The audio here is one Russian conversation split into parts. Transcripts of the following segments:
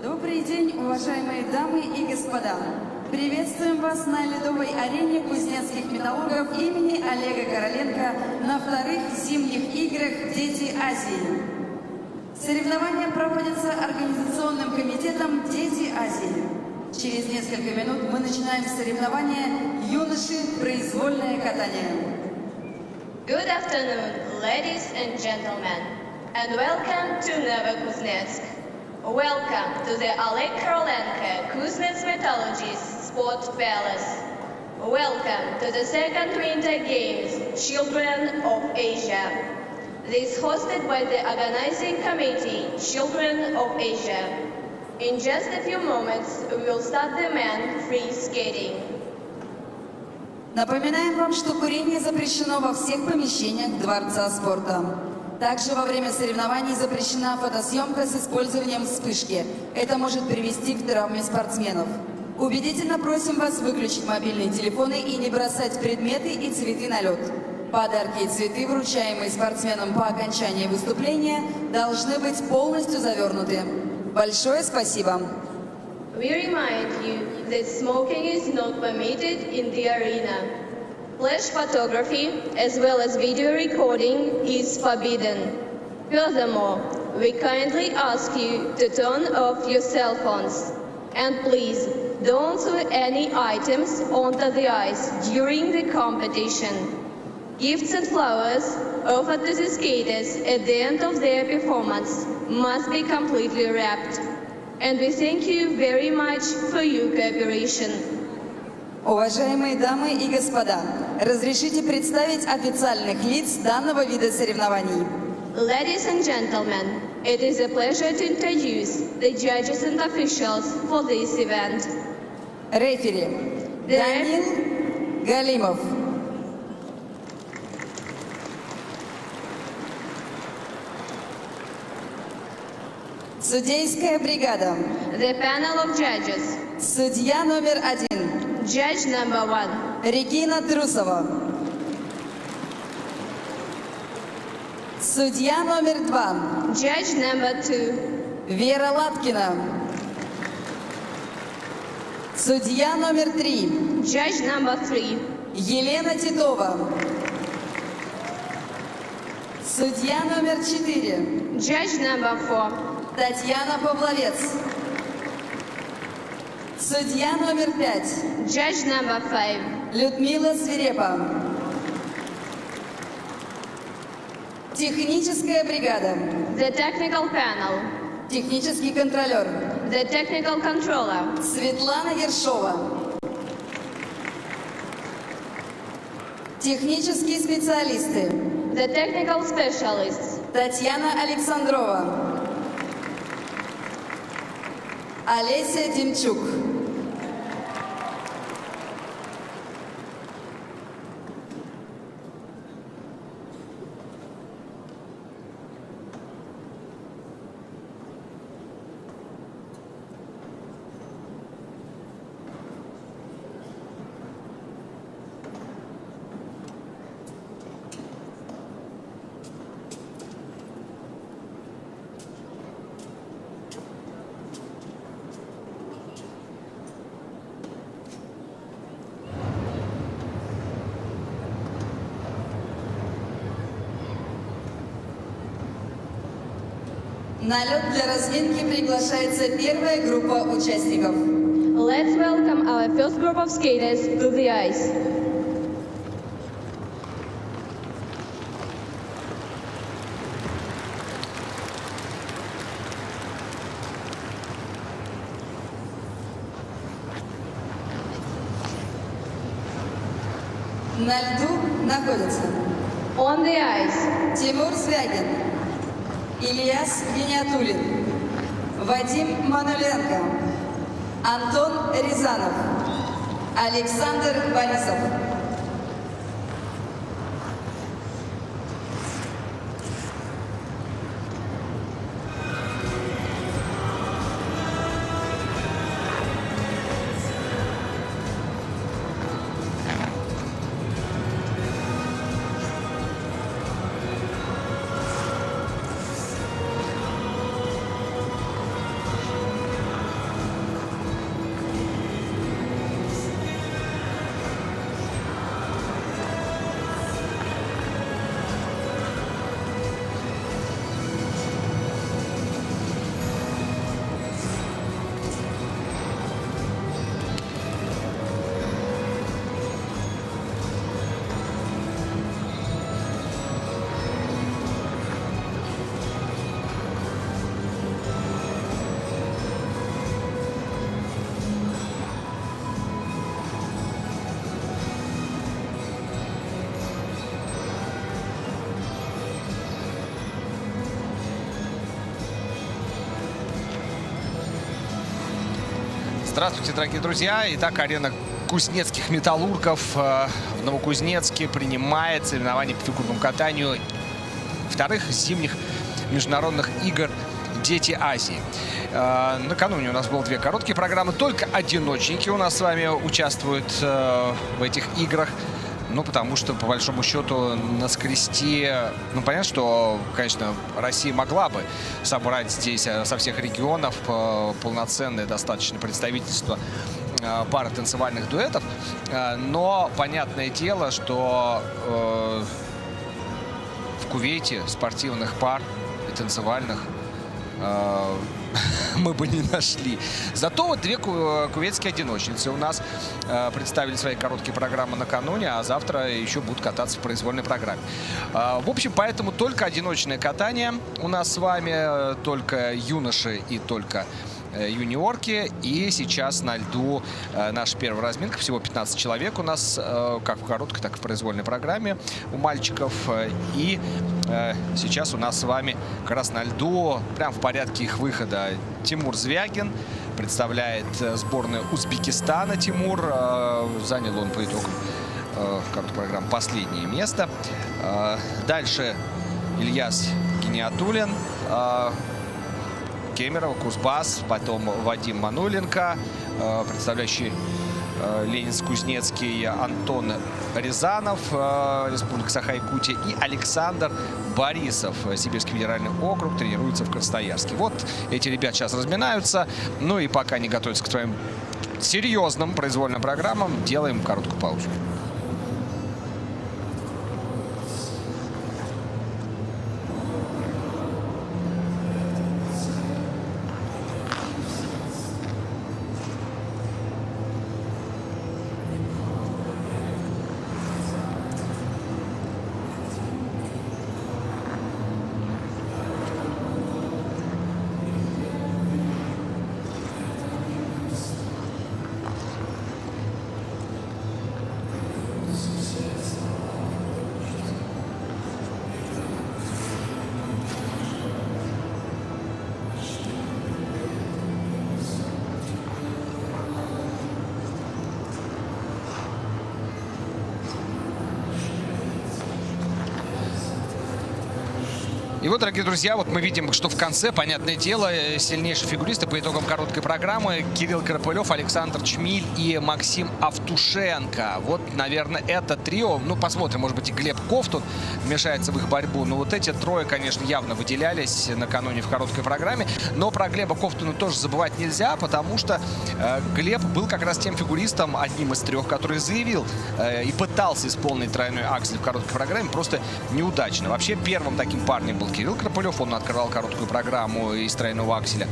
Добрый день, уважаемые дамы и господа! Приветствуем вас на ледовой арене кузнецких металлургов имени Олега Короленко на вторых зимних играх «Дети Азии». Соревнования проводятся организационным комитетом «Дети Азии». Через несколько минут мы начинаем соревнования «Юноши. Произвольное катание». Good afternoon, ladies and gentlemen, and welcome to Novokuznetsk. Welcome to the Oleg Korolenko Kuznets Metallurgists Sport Palace. Welcome to the second Winter Games, Children of Asia. This hosted by the organizing committee, Children of Asia. In just a few moments, we will start the men free skating. Напоминаем вам, что курение запрещено во всех помещениях Дворца спорта. Также во время соревнований запрещена фотосъемка с использованием вспышки. Это может привести к травме спортсменов. Убедительно просим вас выключить мобильные телефоны и не бросать предметы и цветы на лед. Подарки и цветы, вручаемые спортсменам по окончании выступления, должны быть полностью завернуты. Большое спасибо! We remind you that smoking is not permitted in the arena. Flash photography, as well as video recording, is forbidden. Furthermore, we kindly ask you to turn off your cell phones. And please, don't throw any items onto the ice during the competition. Gifts and flowers offered to the skaters at the end of their performance must be completely wrapped. And we thank you very much for your cooperation. Уважаемые дамы и господа, разрешите представить официальных лиц данного вида соревнований. Ladies and gentlemen, it is a pleasure to introduce the judges and officials for this event. Рефери Данил Галимов. Судейская бригада. The panel of judges. Судья номер 1. Judge number 1. Регина Трусова. Судья номер 2. Judge number 2. Вера Латкина. Судья номер 3. Judge number 3. Елена Титова. Судья номер 4. Judge number 4. Татьяна Павловец. Судья номер 5. Judge number 5. Людмила Свирепа. Техническая бригада. The technical panel. Технический контролер. The technical controller. Светлана Ершова. Технические специалисты. The technical specialists. Татьяна Александрова. Олеся Демчук. На лед для разминки приглашается первая группа участников. Let's welcome our first group of skaters to the ice. На льду находятся On the ice, Тимур Звягин, Ильяс Гениатуллин, Вадим Мануленко, Антон Рязанов, Александр Борисов. Здравствуйте, дорогие друзья. Итак, арена кузнецких металлургов в Новокузнецке принимает соревнования по фигурному катанию вторых зимних международных игр «Дети Азии». Накануне у нас было две короткие программы. Только одиночники у нас с вами участвуют в этих играх. Ну, потому что, по большому счету, наскрести... Ну, понятно, что, конечно, Россия могла бы собрать здесь со всех регионов полноценное достаточно представительство пары танцевальных дуэтов. Но, понятное дело, что в Кувейте спортивных пар и танцевальных мы бы не нашли. Зато вот две кувейтские одиночницы у нас представили свои короткие программы накануне, а завтра еще будут кататься в произвольной программе. В общем, поэтому только одиночное катание у нас с вами, только юноши и только юниорки. И сейчас на льду наша первая разминка. Всего 15 человек у нас, как в короткой, так и в произвольной программе у мальчиков. И сейчас у нас с вами как раз на льду, прям в порядке их выхода, Тимур Звягин представляет сборную Узбекистана. Тимур, занял он по итогам короткой программы последнее место. Дальше Ильяс Гениатуллин, Кемерово, Кузбасс, потом Вадим Мануленко, представляющий Ленинск-Кузнецкий Антон Рязанов, Республика Саха-Якутия, и Александр Борисов, Сибирский федеральный округ, тренируется в Красноярске. Вот эти ребята сейчас разминаются. Ну и пока они готовятся к своим серьезным произвольным программам, делаем короткую паузу. И вот, дорогие друзья, вот мы видим, что в конце, понятное дело, сильнейшие фигуристы по итогам короткой программы: Кирилл Карпылев, Александр Чмиль и Максим Автушенко. Вот, наверное, это трио. Ну, посмотрим, может быть, и Глеб Ковтун вмешается в их борьбу. Но вот эти трое, конечно, явно выделялись накануне в короткой программе. Но про Глеба Ковтуна тоже забывать нельзя, потому что Глеб был как раз тем фигуристом, одним из трех, который заявил и пытался исполнить тройной аксель в короткой программе, просто неудачно. Вообще, первым таким парнем был Кирилл Карпылев. Он открывал короткую программу из тройного акселя.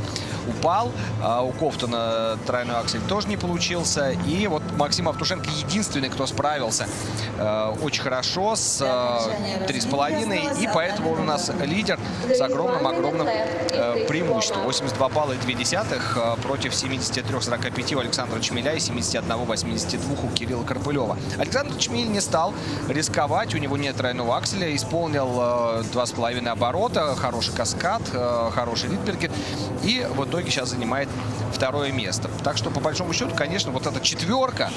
Упал. У Ковтуна тройной аксель тоже не получился. И вот Максим Автушенко единственный, кто справился очень хорошо с 3,5. И поэтому он у нас лидер с огромным преимуществом. 82 балла и 2 против 73-45 у Александра Чмиля и 71-82 у Кирилла Карпылева. Александр Чмиль не стал рисковать. У него нет тройного акселя. Исполнил 2,5 оборота ворота, хороший каскад, хороший Ридбергер. И в итоге сейчас занимает второе место. Так что, по большому счету, конечно, вот эта четверка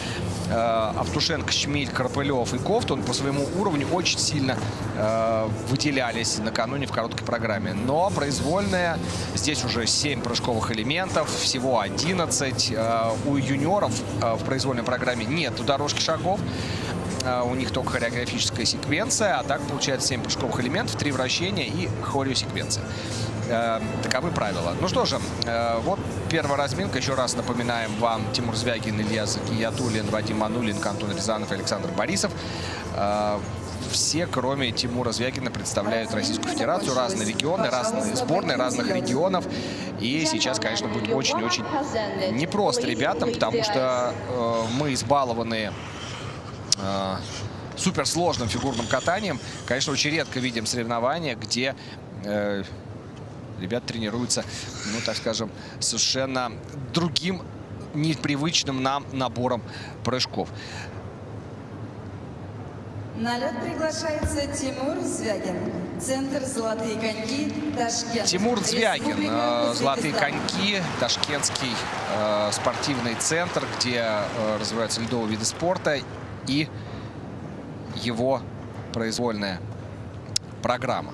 Автушенко, Чмиль, Карпылев и Ковтун по своему уровню очень сильно выделялись накануне в короткой программе. Но произвольная, здесь уже 7 прыжковых элементов, всего 11. У юниоров в произвольной программе нет дорожки шагов. У них только хореографическая секвенция, а так получается 7 прыжковых элементов, 3 вращения и хореосеквенция. Таковы правила. Ну что же, вот первая разминка. Еще раз напоминаем вам: Тимур Звягин, Илья Загиятуллин, Вадим Манулин, Антон Рязанов и Александр Борисов. Все, кроме Тимура Звягина, представляют Российскую Федерацию, разные регионы, разные сборные разных регионов. И сейчас, конечно, будет очень-очень непросто ребятам, потому что мы избалованы суперсложным фигурным катанием. Конечно, очень редко видим соревнования, где ребята тренируются, ну, так скажем, совершенно другим, непривычным нам набором прыжков. На лед приглашается Тимур Звягин. Центр «Золотые коньки», Ташкент. Тимур Звягин, Республика «Золотые Узбекистан. коньки», ташкентский спортивный центр, где развиваются ледовые виды спорта, и его произвольная программа.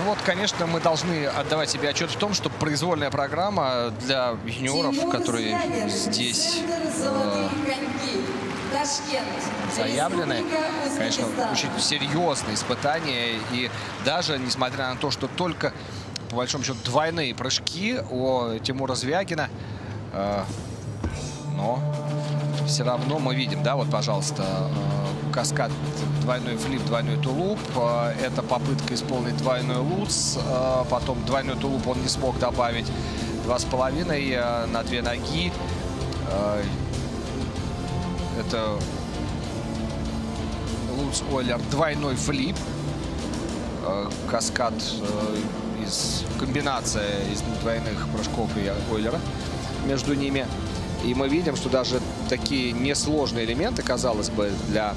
вот, конечно, мы должны отдавать себе отчет в том, что произвольная программа для юниоров, Тимур которые Звягин, здесь центр «Золотые коньки», Ташкент, заявлены, Республика конечно, Узбекистан. очень серьезные испытания. И даже несмотря на то, что только, по большому счету, двойные прыжки у Тимура Звягина, но все равно мы видим, да, вот, пожалуйста, каскад, двойной флип, двойной тулуп. Это попытка исполнить двойной луц. Потом двойной тулуп он не смог добавить. 2,5 на 2 ноги. Это луц Ойлер, двойной флип. Каскад из комбинация из двойных прыжков и Ойлера между ними. И мы видим, что даже такие несложные элементы, казалось бы, для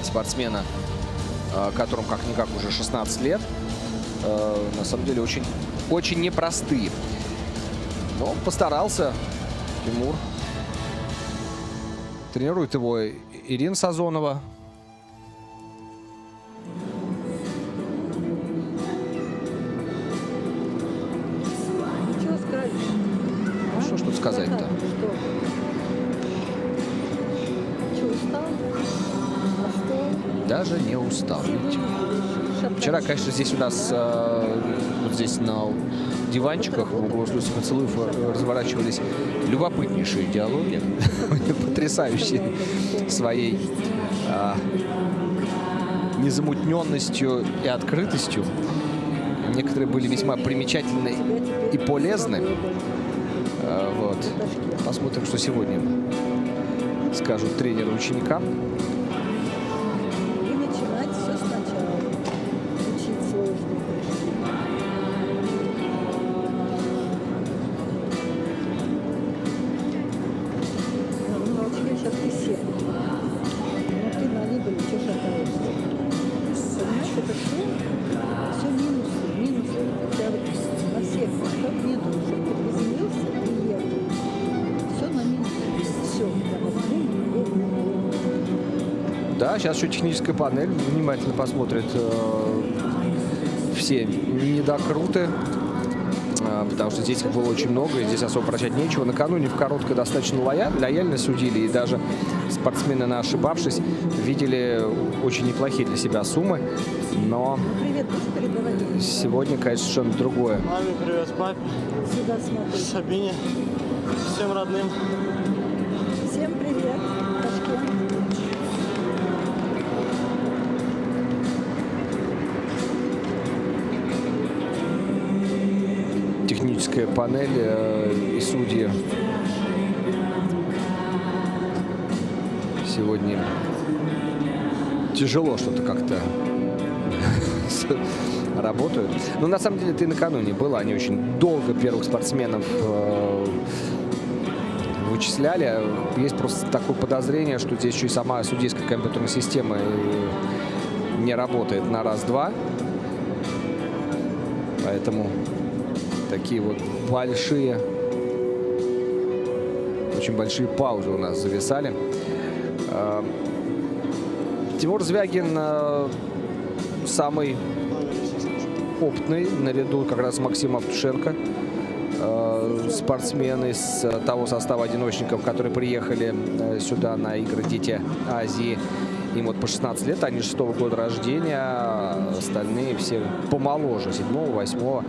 спортсмена, которому как-никак уже 16 лет, на самом деле очень, очень непростые. Но постарался Тимур. Тренирует его Ирина Сазонова. Ничего сказать. Что ж тут сказать-то? Что, устал? Даже не устал. Видите? Вчера, конечно, здесь у нас, вот здесь на диванчиках в углу «Слез и поцелуев» разворачивались любопытнейшие диалоги, потрясающие своей незамутненностью и открытостью. Некоторые были весьма примечательны и полезны. Вот. Посмотрим, что сегодня скажут тренеры ученикам. И начинать все сначала. Учить сложно. Ну, научили сейчас ты все. Но ты на либо что шатаешься. Понимаешь, это все минусы. У тебя вот на всех как нету, чтобы ты приземлился и ехал. Все на минусе. Все. Да, сейчас еще техническая панель внимательно посмотрит все недокруты, потому что здесь их было очень много, и здесь особо прощать нечего. Накануне в короткой достаточно лояльно судили, и даже спортсмены, на ошибавшись, видели очень неплохие для себя суммы. Но Привет, будешь передавать? сегодня, конечно, совершенно другое. Маме привет, папе, Сюда смотри. Сабине, всем родным. Всем привет, Ташкент. Техническая панель и судьи сегодня тяжело что-то как-то работают. Но на самом деле это и накануне было. Они очень долго первых спортсменов вычисляли. Есть просто такое подозрение, что здесь еще и сама судейская компьютерная система не работает на раз-два. Поэтому такие вот большие, очень большие паузы у нас зависали. Тимур Звягин самый опытный, наряду как раз с Максимом Автушенко. Спортсмены из того состава одиночников, которые приехали сюда на игры «Дети Азии». Им вот по 16 лет, они 6-го года рождения, а остальные все помоложе, 7-го, 8-го.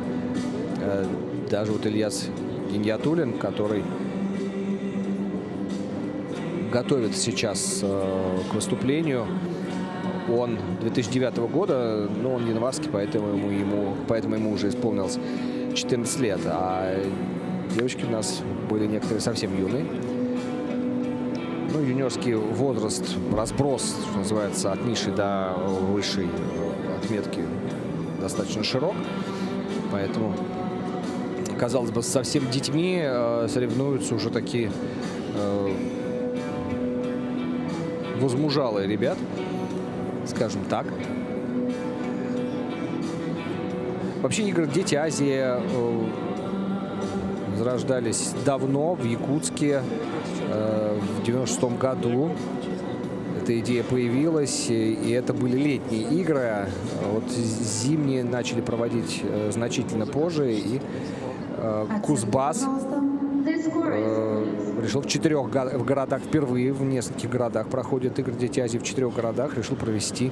Даже вот Ильяс Гиньятуллин, который готовится сейчас к выступлению. Он 2009 года, но он январский, поэтому ему уже исполнилось 14 лет. А девочки у нас были некоторые совсем юные. Ну, юниорский возраст, разброс, что называется, от низшей до высшей отметки достаточно широк. Поэтому, казалось бы, со всеми детьми соревнуются уже такие возмужалые ребят, скажем так. Вообще игры «Дети Азии» зарождались давно, в Якутске, в 96-м году. эта идея появилась, и это были летние игры. Вот зимние начали проводить значительно позже, и Кузбасс The score is решил в 4 городах, впервые в нескольких городах проходят игры Дети Азии, в 4 городах решил провести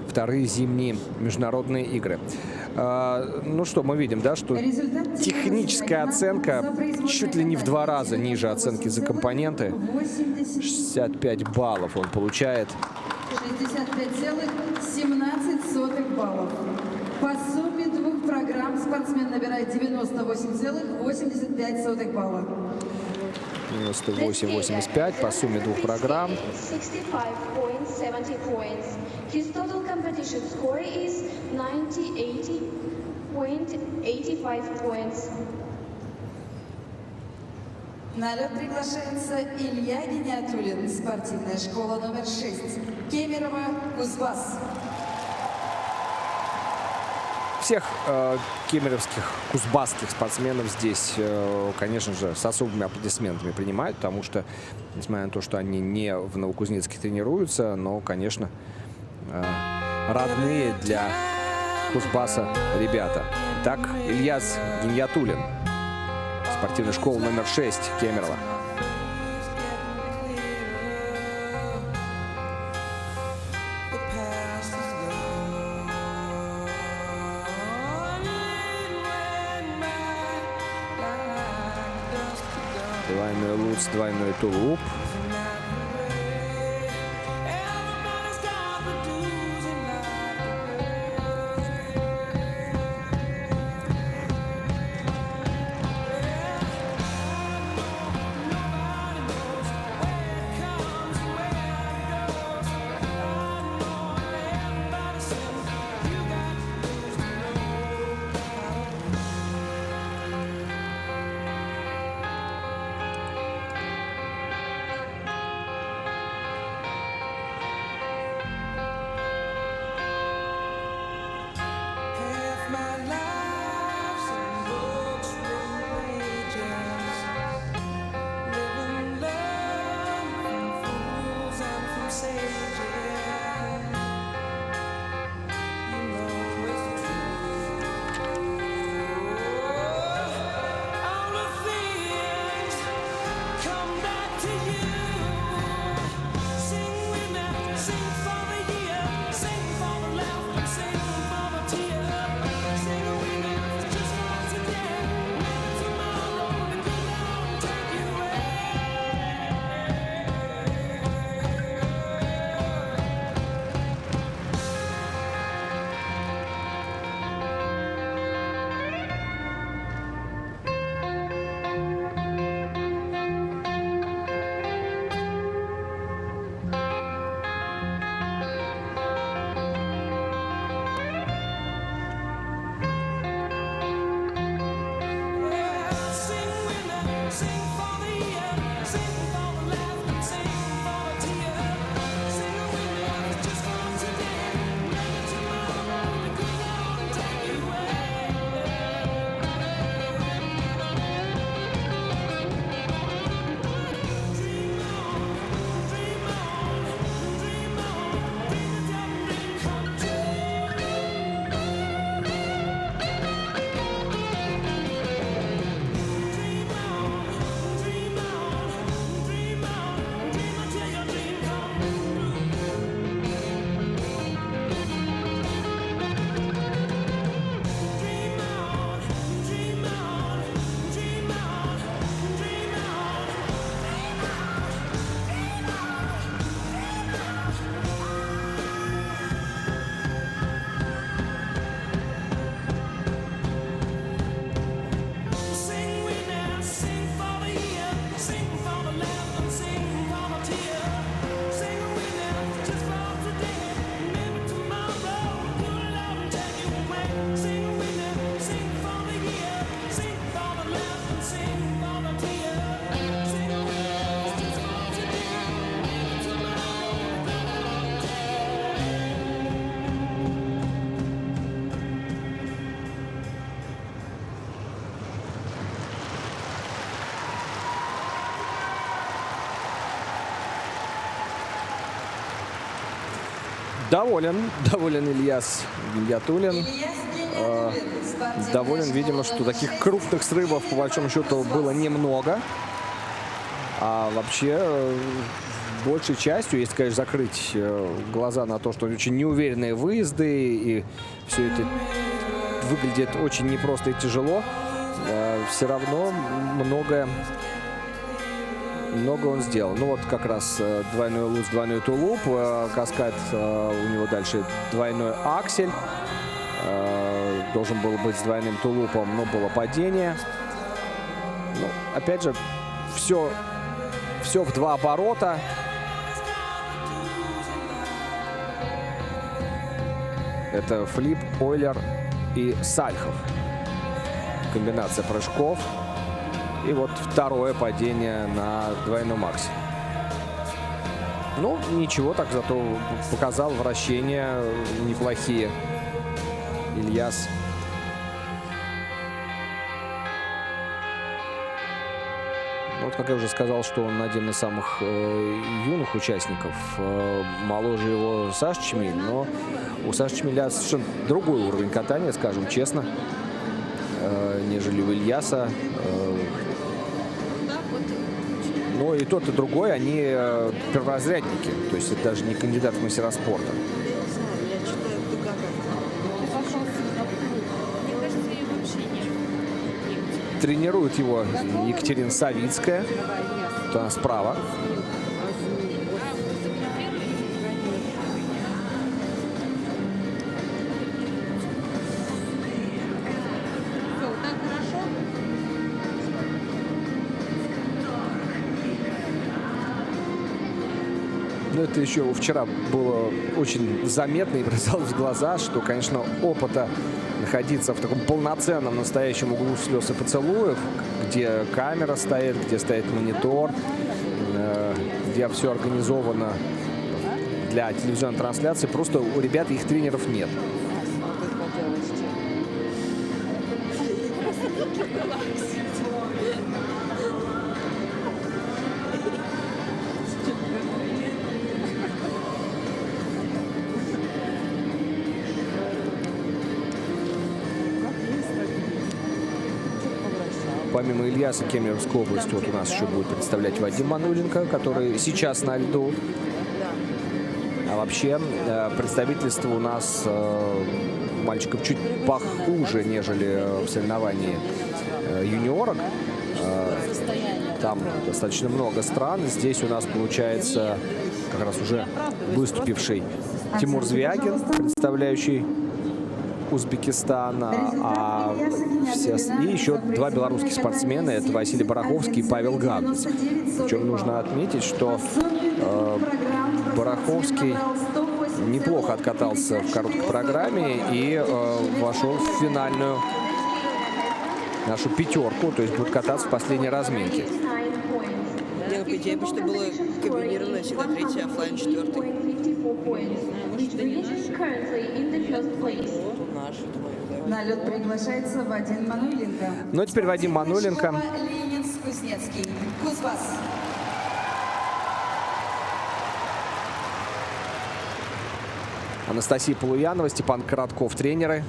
вторые зимние международные игры. Ну что, мы видим, да, что техническая оценка чуть ли не в 2 раза ниже оценки за компоненты. 65 баллов он получает. 65,17 баллов. По сумме 2 программ спортсмен набирает 98,85 балла. 98-85 по сумме 2 программ. 65.70 points. His total competition score is 90.85 points. На лед приглашается Илья Гениатуллин, спортивная школа номер 6. Кемерово, Кузбасс. Всех кемеровских, кузбасских спортсменов здесь, конечно же, с особыми аплодисментами принимают, потому что, несмотря на то, что они не в Новокузнецке тренируются, но, конечно, родные для Кузбасса ребята. Итак, Ильяс Гениатуллин, спортивная школа номер 6 Кемерово. Двойной луц, двойной тулуп. Доволен Ильяс Гильятуллин. Доволен, видимо, что таких крупных срывов, по большому счету, было немного. А вообще, большей частью, если, конечно, закрыть глаза на то, что очень неуверенные выезды, и все это выглядит очень непросто и тяжело, все равно много он сделал. Ну вот как раз двойной луз, двойной тулуп, каскад у него дальше двойной аксель. Должен был быть с двойным тулупом, но было падение. Ну, опять же, все в 2 оборота. Это флип, Ойлер и Сальхов. Комбинация прыжков. И вот второе падение на двойном акселе. Ну, ничего, так зато показал вращения неплохие Ильяс. Вот, как я уже сказал, что он один из самых юных участников. Моложе его Саша Чмиль, но у Саши Чмиля совершенно другой уровень катания, скажем честно, нежели у Ильяса. Но и тот, и другой, они перворазрядники. То есть это даже не кандидат в мастера спорта. Тренирует его Екатерина Савицкая. Вот она справа. Но это еще вчера было очень заметно и бросалось в глаза, что, конечно, опыта находиться в таком полноценном настоящем углу слез и поцелуев, где камера стоит, где стоит монитор, где все организовано для телевизионной трансляции, просто у ребят их тренеров нет. Помимо Ильяса, Кемеровскую область вот у нас еще будет представлять Вадим Мануленко, который сейчас на льду. А вообще представительство у нас мальчиков чуть похуже, нежели в соревновании юниорок. Там достаточно много стран. Здесь у нас получается как раз уже выступивший Тимур Звягин, представляющий Узбекистан, и еще 2 белорусских спортсмена, это Василий Бараховский и Павел Гавниц. Причем нужно отметить, что Бараховский неплохо откатался в короткой программе и вошел в финальную нашу пятерку, то есть будет кататься в последней разминке. Я по идее, что было комбинированное всегда 3-й, оффлайн 4-й. На лед приглашается Вадим Мануленко. Ну а теперь Вадим Мануленко. Ленинск-Кузнецкий. Кузбасс. Анастасия Полуянова, Степан Коротков, тренеры.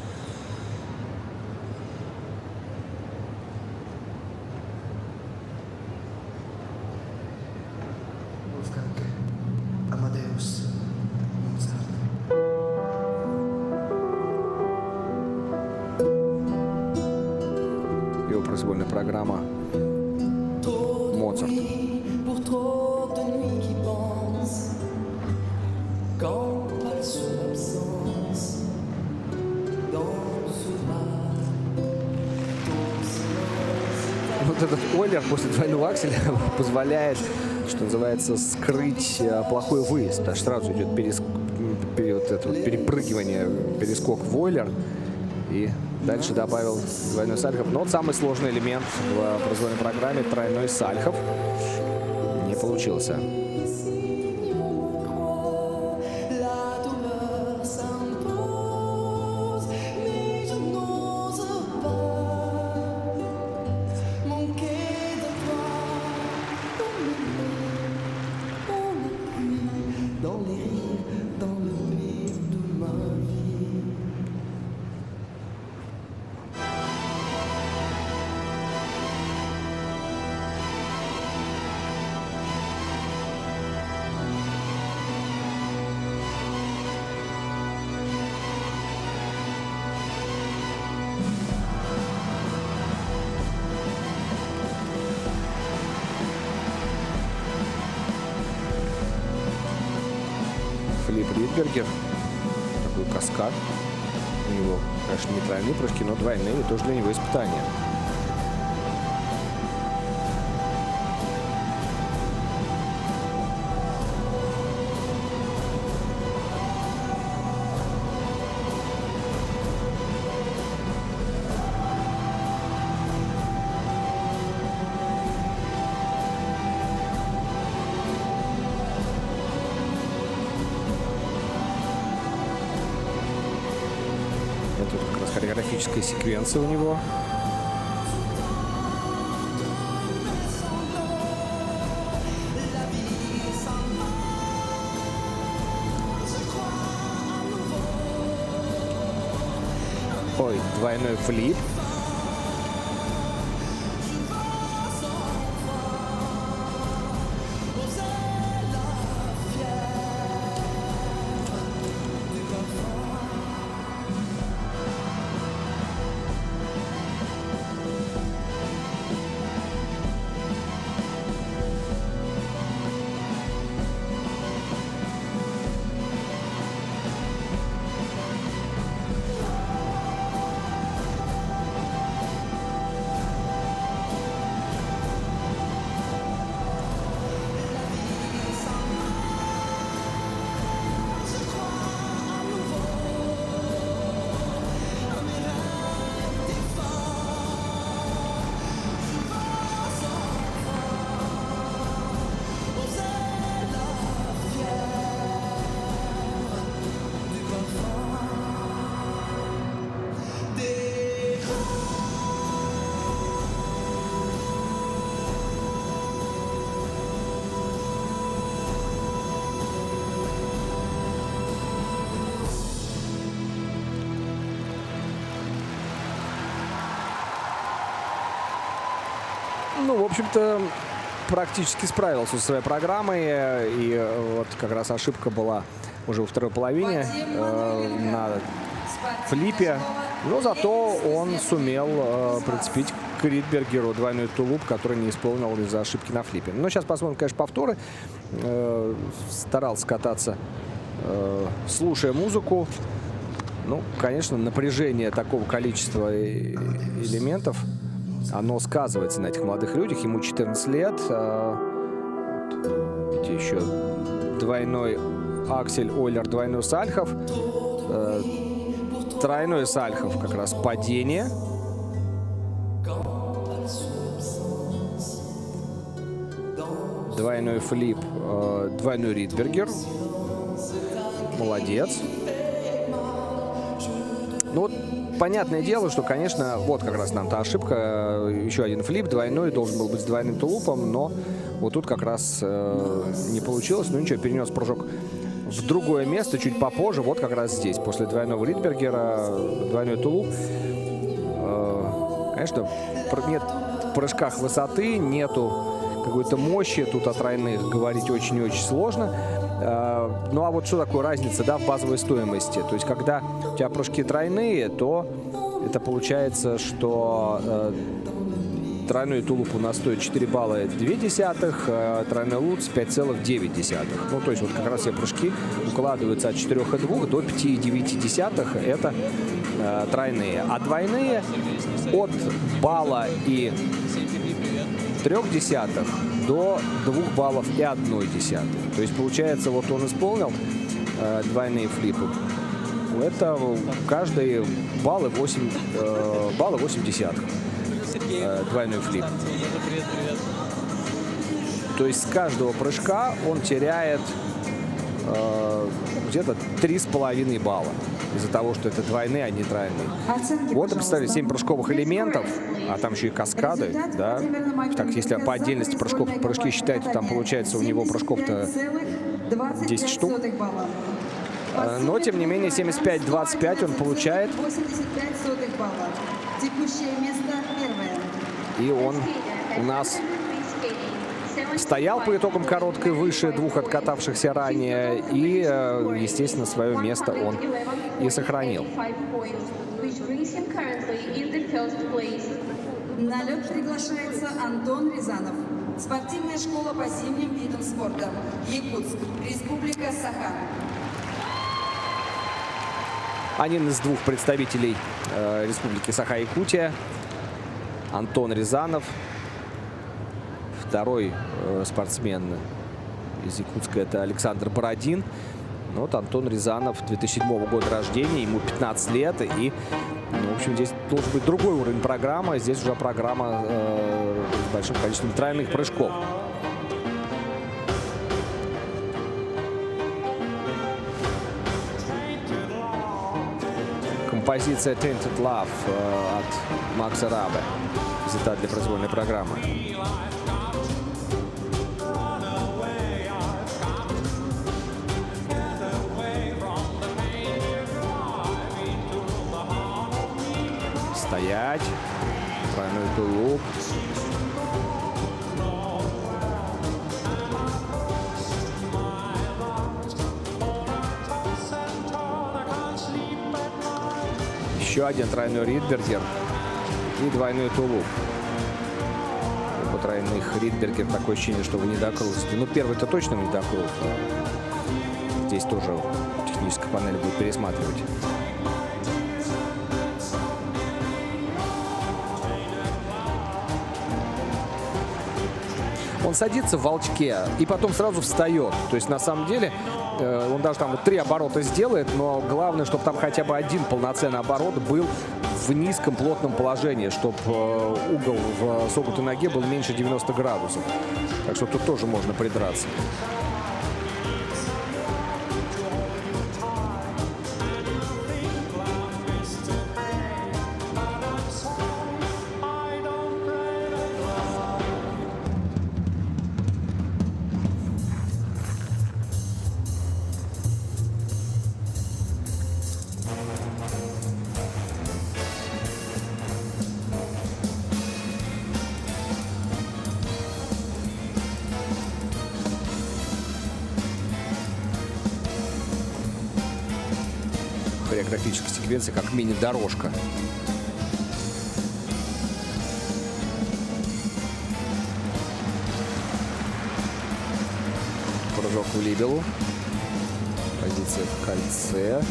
Его произвольная программа «Моцарт». Вот этот Ойлер после двойного акселя позволяет, что называется, скрыть плохой выезд. Потому что сразу идет перепрыгивание, перескок в Ойлер. И дальше добавил двойной Сальхов. Но вот самый сложный элемент в произвольной программе — тройной Сальхов. Не получился. Филипп Ридбергер. Такой каскад. У него, конечно, не тройные прыжки, но двойные. Тоже для него испытания. Это как раз хореографическая секвенция у него. Ой, двойной флип. Ну, в общем-то, практически справился со своей программой. И вот как раз ошибка была уже во второй половине на флипе. Но зато он сумел прицепить к Ридбергеру двойной тулуп, который не исполнил из-за ошибки на флипе. Но сейчас посмотрим, конечно, повторы. Старался кататься, слушая музыку. Ну, конечно, напряжение такого количества элементов, оно сказывается на этих молодых людях. Ему 14 лет. Видите, еще двойной аксель Ойлер, двойной Сальхов. Тройной Сальхов, как раз падение. Двойной флип, двойной Ридбергер. Молодец. Ну вот, понятное дело, что, конечно, вот как раз нам та ошибка. Еще один флип двойной, должен был быть с двойным тулупом, но вот тут как раз не получилось. Ну ничего, перенес прыжок в другое место чуть попозже. Вот как раз здесь, после двойного Ридбергера, двойной тулуп. Конечно, нет в прыжках высоты, нету какой-то мощи. Тут о тройных говорить очень-очень сложно. Ну а вот что такое разница, да, в базовой стоимости? То есть когда у тебя прыжки тройные, то это получается, что тройной тулуп у нас стоит 4 балла 2, тройной луц 5,9. Ну то есть вот как раз все прыжки укладываются от 4,2 до 5,9. Это тройные. А двойные от балла и 0,3 до 2 баллов и 1,1. То есть получается, вот он исполнил двойные флипы. Это каждый балл и 8 десятых. Двойной флип. То есть с каждого прыжка он теряет где-то 3,5 балла. Из-за того, что это двойные, а не тройные. Вот, представьте, 7 прыжковых элементов, а там еще и каскады, да. Так, если по отдельности прыжки считать, то там получается у него прыжков-то 10 штук. Но, тем не менее, 75-25 он получает. И он у нас стоял по итогам короткой выше двух откатавшихся ранее. И, естественно, свое место он и сохранил. На лед приглашается Антон Рязанов. Спортивная школа по зимним видам спорта. Якутск. Республика Саха. Один из двух представителей Республики Саха-Якутия, Антон Рязанов. Второй спортсмен из Якутска — это Александр Бородин. Вот Антон Рязанов 2007 года рождения, ему 15 лет. И, ну, в общем, здесь должен быть другой уровень программы. Здесь уже программа с большим количеством тройных прыжков. Композиция Tainted Love от Макса Рабе взята для произвольной программы. Стоять. Тройной тулуп. Еще один тройной ридбергер и двойной тулуп. По тройных ридбергер такое ощущение, что вы не докрутите. Ну, первый-то точно не докрут. Здесь тоже техническая панель будет пересматривать. Он садится в волчке и потом сразу встает. То есть, на самом деле, он даже там вот 3 оборота сделает, но главное, чтобы там хотя бы один полноценный оборот был в низком плотном положении, чтобы угол в согнутой ноге был меньше 90 градусов. Так что тут тоже можно придраться. Хореографическая секвенция, как мини-дорожка. Прыжок в либелу. Позиция в кольце.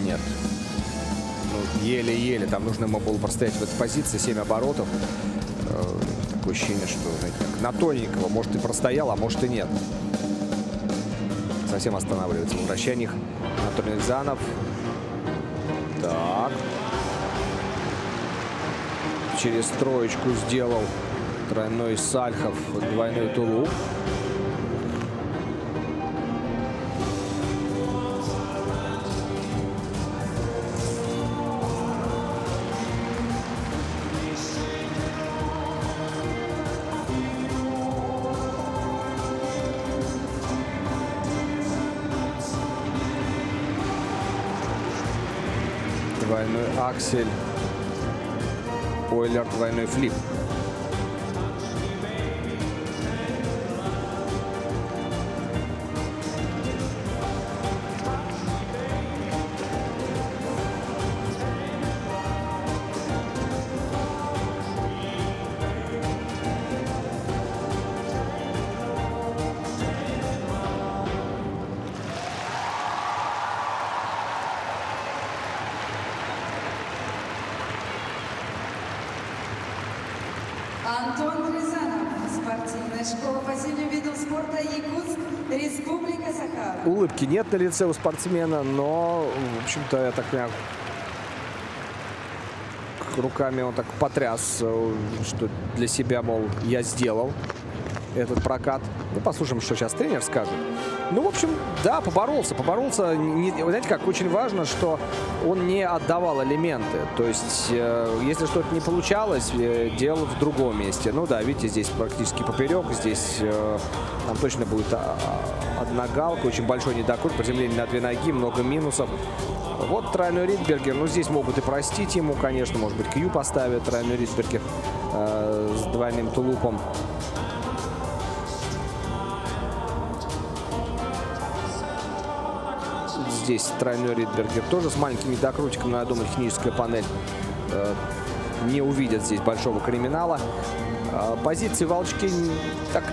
Нет. Ну, еле-еле. Там нужно ему было простоять в этой позиции 7 оборотов. Такое ощущение, что, знаете, на тоненького. Может, и простоял, а может, и нет. Совсем останавливается в вращениях. Антон Рязанов. Так. Через троечку сделал тройной сальхов, двойной тулуп. Двойной аксель, Ойлер, двойной флип. Антон Рязанов, спортивная школа по зимним видам спорта Якутск, Республика Саха. Улыбки нет на лице у спортсмена, но, в общем-то, я так понимаю, руками он так потряс, что для себя, мол, я сделал этот прокат. Ну, послушаем, что сейчас тренер скажет. Ну, в общем, да, поборолся. Вы знаете, как очень важно, что он не отдавал элементы. То есть, если что-то не получалось, делал в другом месте. Ну да, видите, здесь практически поперек. Здесь там точно будет одна галка, очень большой недокрут, приземление на 2 ноги, много минусов. Вот тройной ридбергер. Ну, здесь могут и простить ему, конечно. Может быть, Кью поставят тройной ридбергер с двойным тулупом. Здесь тройной ридбергер тоже с маленьким недокрутиком, но я думаю, техническая панель не увидит здесь большого криминала. Позиции волчки так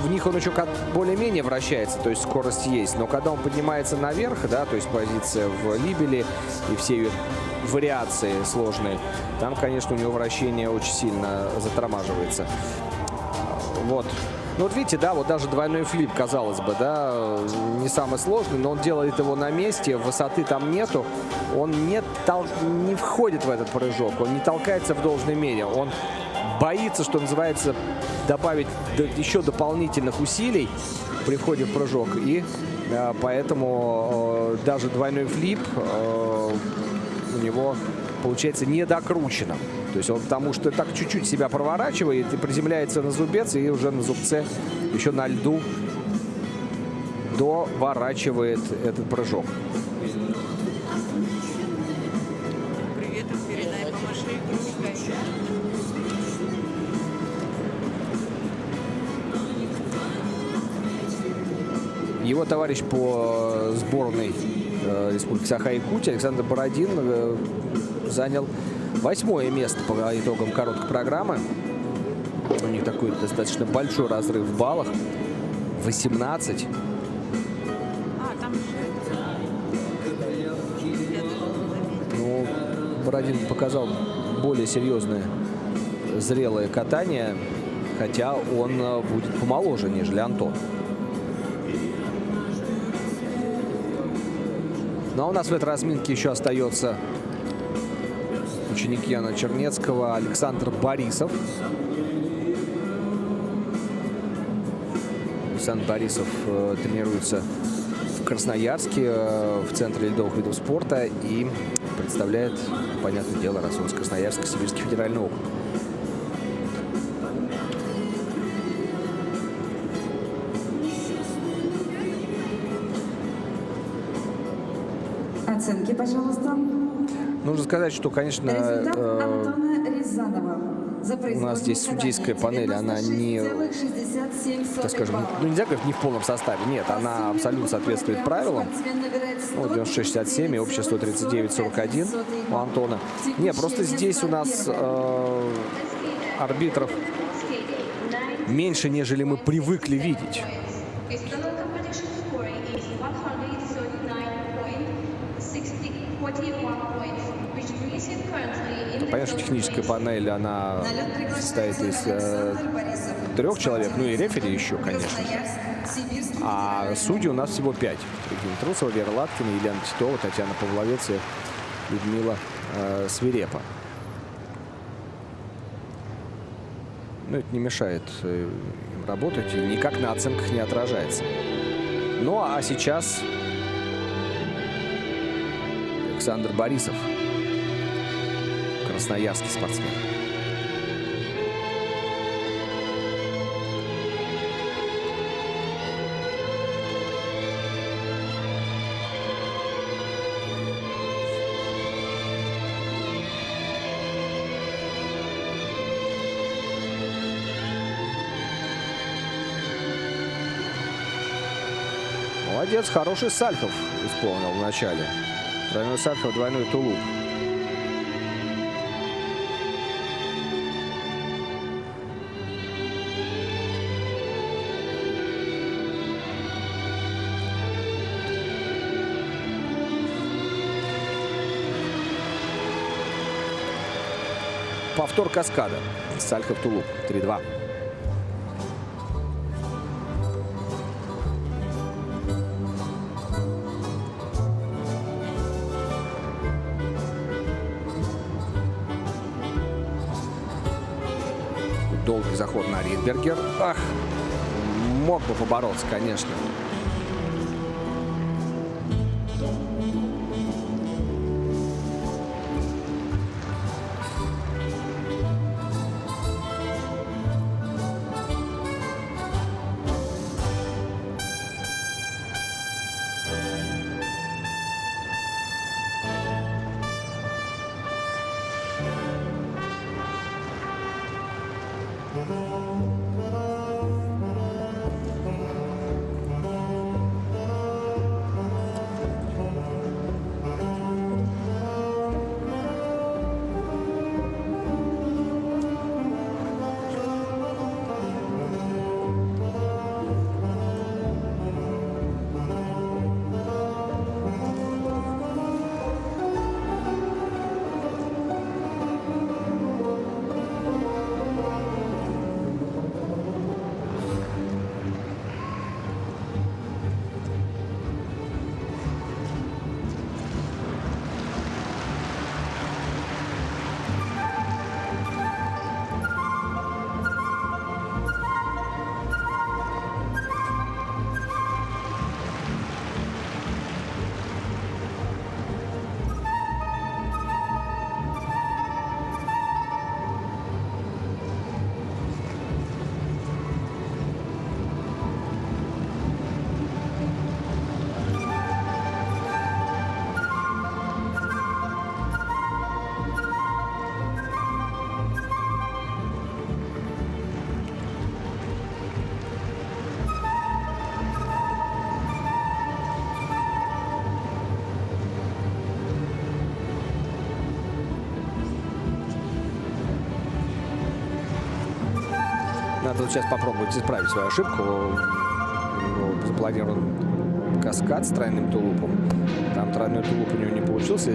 в них он еще более-менее вращается, то есть скорость есть. Но когда он поднимается наверх, да, то есть позиция в либеле и все ее вариации сложные, там, конечно, у него вращение очень сильно затормаживается. Вот. Ну вот видите, да, вот даже двойной флип, казалось бы, да, не самый сложный, но он делает его на месте, высоты там нету, он не входит в этот прыжок, он не толкается в должной мере, он боится, что называется, добавить еще дополнительных усилий при входе в прыжок, и поэтому даже двойной флип у него получается недокрученным. То есть он потому что так чуть-чуть себя проворачивает и приземляется на зубец, и уже на зубце, еще на льду, доворачивает этот прыжок. Привет, передай, помаши ручкой. Его товарищ по сборной Республики Саха-Якутия Александр Бородин занял 8-е место по итогам короткой программы. У них такой достаточно большой разрыв в баллах. 18. Ну, Бородин показал более серьезное, зрелое катание, хотя он будет помоложе, нежели Антон. Но у нас в этой разминке еще остается ученик Яна Чернецкого Александр Борисов. Александр Борисов тренируется в Красноярске, в Центре ледовых видов спорта, и представляет, понятное дело, раз он с Красноярска, Сибирский федеральный округ. Оценки, пожалуйста. Нужно сказать, что, конечно, Результат Антона Рязанова. у нас здесь судейская панель, она не, так скажем, ну нельзя говорить, не в полном составе. Нет, она абсолютно соответствует правилам. Вот 96-67 и общее 139-41 у Антона. Не, просто здесь у нас арбитров меньше, нежели мы привыкли видеть. Понятно, что техническая панель, она состоит из 3 человек, ну и рефери еще, конечно. А судьи у нас всего 5. Регина Трусова, Вера Латкина, Елена Титова, Татьяна Павловец и Людмила Свирепа. Ну, это не мешает им работать и никак на оценках не отражается. Ну, а сейчас Александр Борисов, красноярский спортсмен. Молодец, хороший сальхов исполнил в начале. Двойной сальхов, двойной тулуп. Повтор каскада. Сальхов тулуп. 3-2. Долгий заход на Ридбергер. Ах, мог бы побороться, конечно. вот сейчас попробует исправить свою ошибку. Запланирован каскад с тройным тулупом. Там тройной тулуп у него не получился,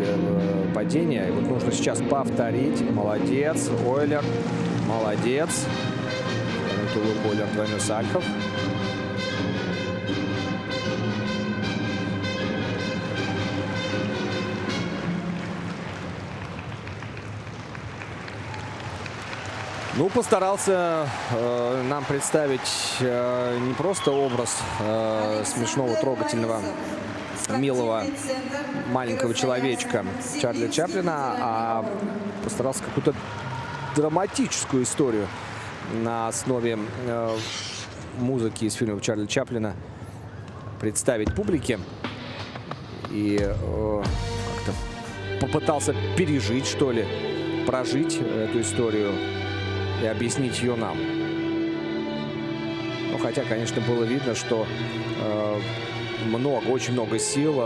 падение. И вот нужно сейчас повторить. Молодец, Ойлер. Молодец. Тройной тулуп, Ойлер, двойной сальхов. Ну, постарался нам представить не просто образ смешного, трогательного, милого маленького человечка Чарли Чаплина, а постарался какую-то драматическую историю на основе музыки из фильмов Чарли Чаплина представить публике. И как-то попытался пережить, что ли, прожить эту историю и объяснить ее нам. Ну, хотя, конечно, было видно, что очень много сил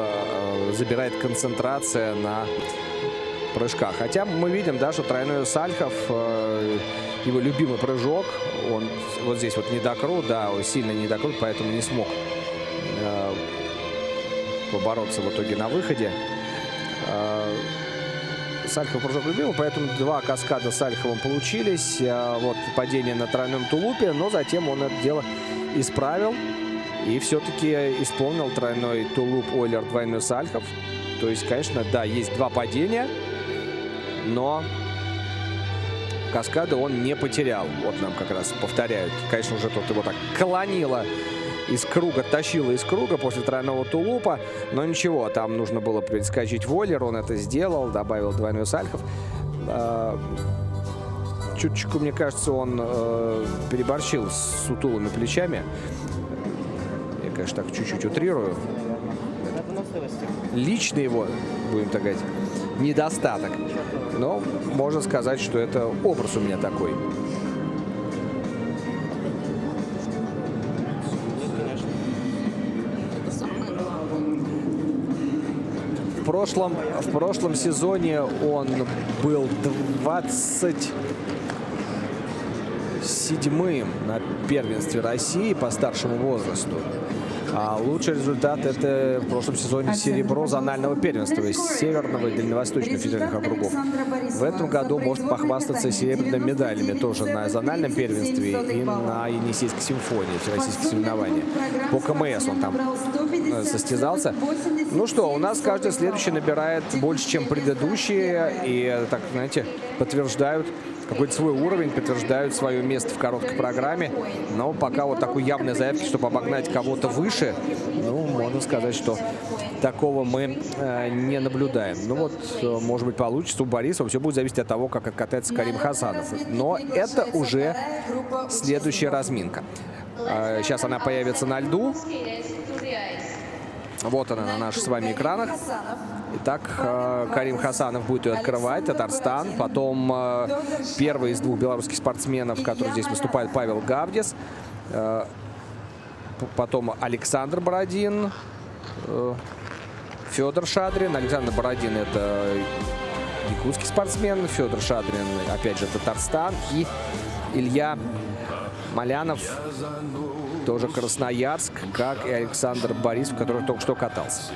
забирает концентрация на прыжках. Хотя мы видим, да, что тройной сальхов, его любимый прыжок, он вот здесь вот недокрут, да, он сильно недокрут, поэтому не смог побороться в итоге на выходе. Сальхов прыжок любимый, поэтому 2 каскада с Сальховым получились. Вот падение на тройном тулупе, но затем он это дело исправил и все-таки исполнил тройной тулуп, Ойлер, двойной Сальхов. То есть, конечно, да, есть 2 падения, но каскады он не потерял. Вот нам как раз повторяют. Конечно, уже тут его так клонило из круга, тащило из круга после тройного тулупа. Но ничего, там нужно было перескочить в Ойлер. Он это сделал, добавил двойной Сальхов. Чуточку, мне кажется, он переборщил с сутулыми плечами. Я, конечно, так чуть-чуть утрирую. Личный его, будем так говорить, недостаток. Но можно сказать, что это образ у меня такой. В прошлом сезоне он был 27-м на первенстве России по старшему возрасту. А лучший результат — это в прошлом сезоне серебро зонального первенства из Северного и Дальневосточного федеральных округов. В этом году может похвастаться серебряными медалями тоже на зональном первенстве и на Енисейской симфонии, всероссийских соревнований. По КМС он там состязался. Ну что, у нас каждый следующий набирает больше, чем предыдущие, и, так, знаете, подтверждают какой-то свой уровень, подтверждают свое место в короткой программе. Но пока вот такой явной заявки, чтобы обогнать кого-то выше, ну, можно сказать, что такого мы не наблюдаем. Ну вот, может быть, получится у Борисова. Все будет зависеть от того, как откатается Карим Хасанов. Но это уже следующая разминка. Сейчас она появится на льду. Вот она на наших с вами экранах. Итак, Карим Хасанов будет ее открывать, Татарстан. Потом первый из 2 белорусских спортсменов, который здесь выступает, Павел Гавдис. Потом Александр Бородин, Федор Шадрин. Александр Бородин — это якутский спортсмен. Федор Шадрин, опять же, Татарстан. И Илья Малянов, тоже Красноярск, как и Александр Борисов, который только что катался.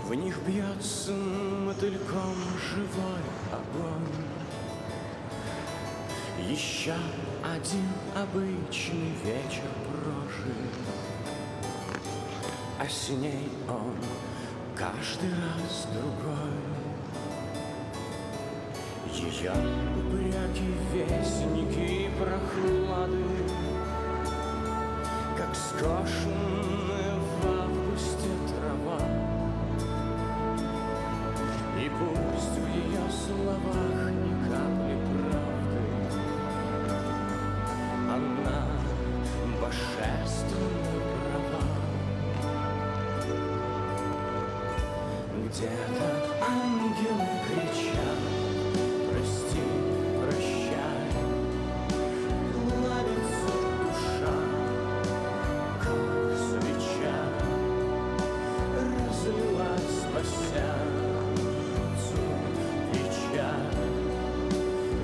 В них бьется мотыльком живой огонь. Еще один обычный вечер прожит, а с ней он каждый раз другой. Ее упреки, вестники прохлады, как скошенная в августе трава. И пусть в ее словах ни капли правды, она божественно права. Где-то ангелы кричат: прости, прощай. Плавится душа, как свеча, разлилась по сердцу печаль.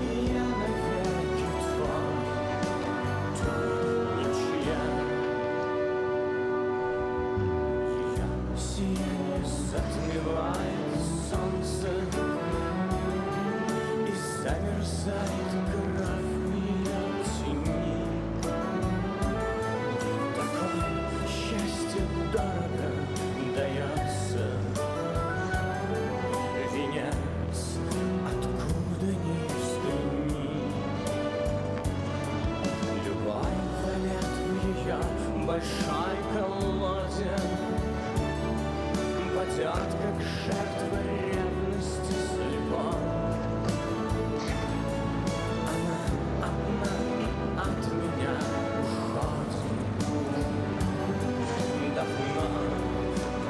Я навеки твой, ты ничья. Ее сияние затмевает солнце, и замерзает кровь в ее тени. Такое счастье дорого дается, венец, откуда ни взгляни. Любой валет в ее большой колоде падет, как жертва ревности слепой. Она одна от меня уходит, давно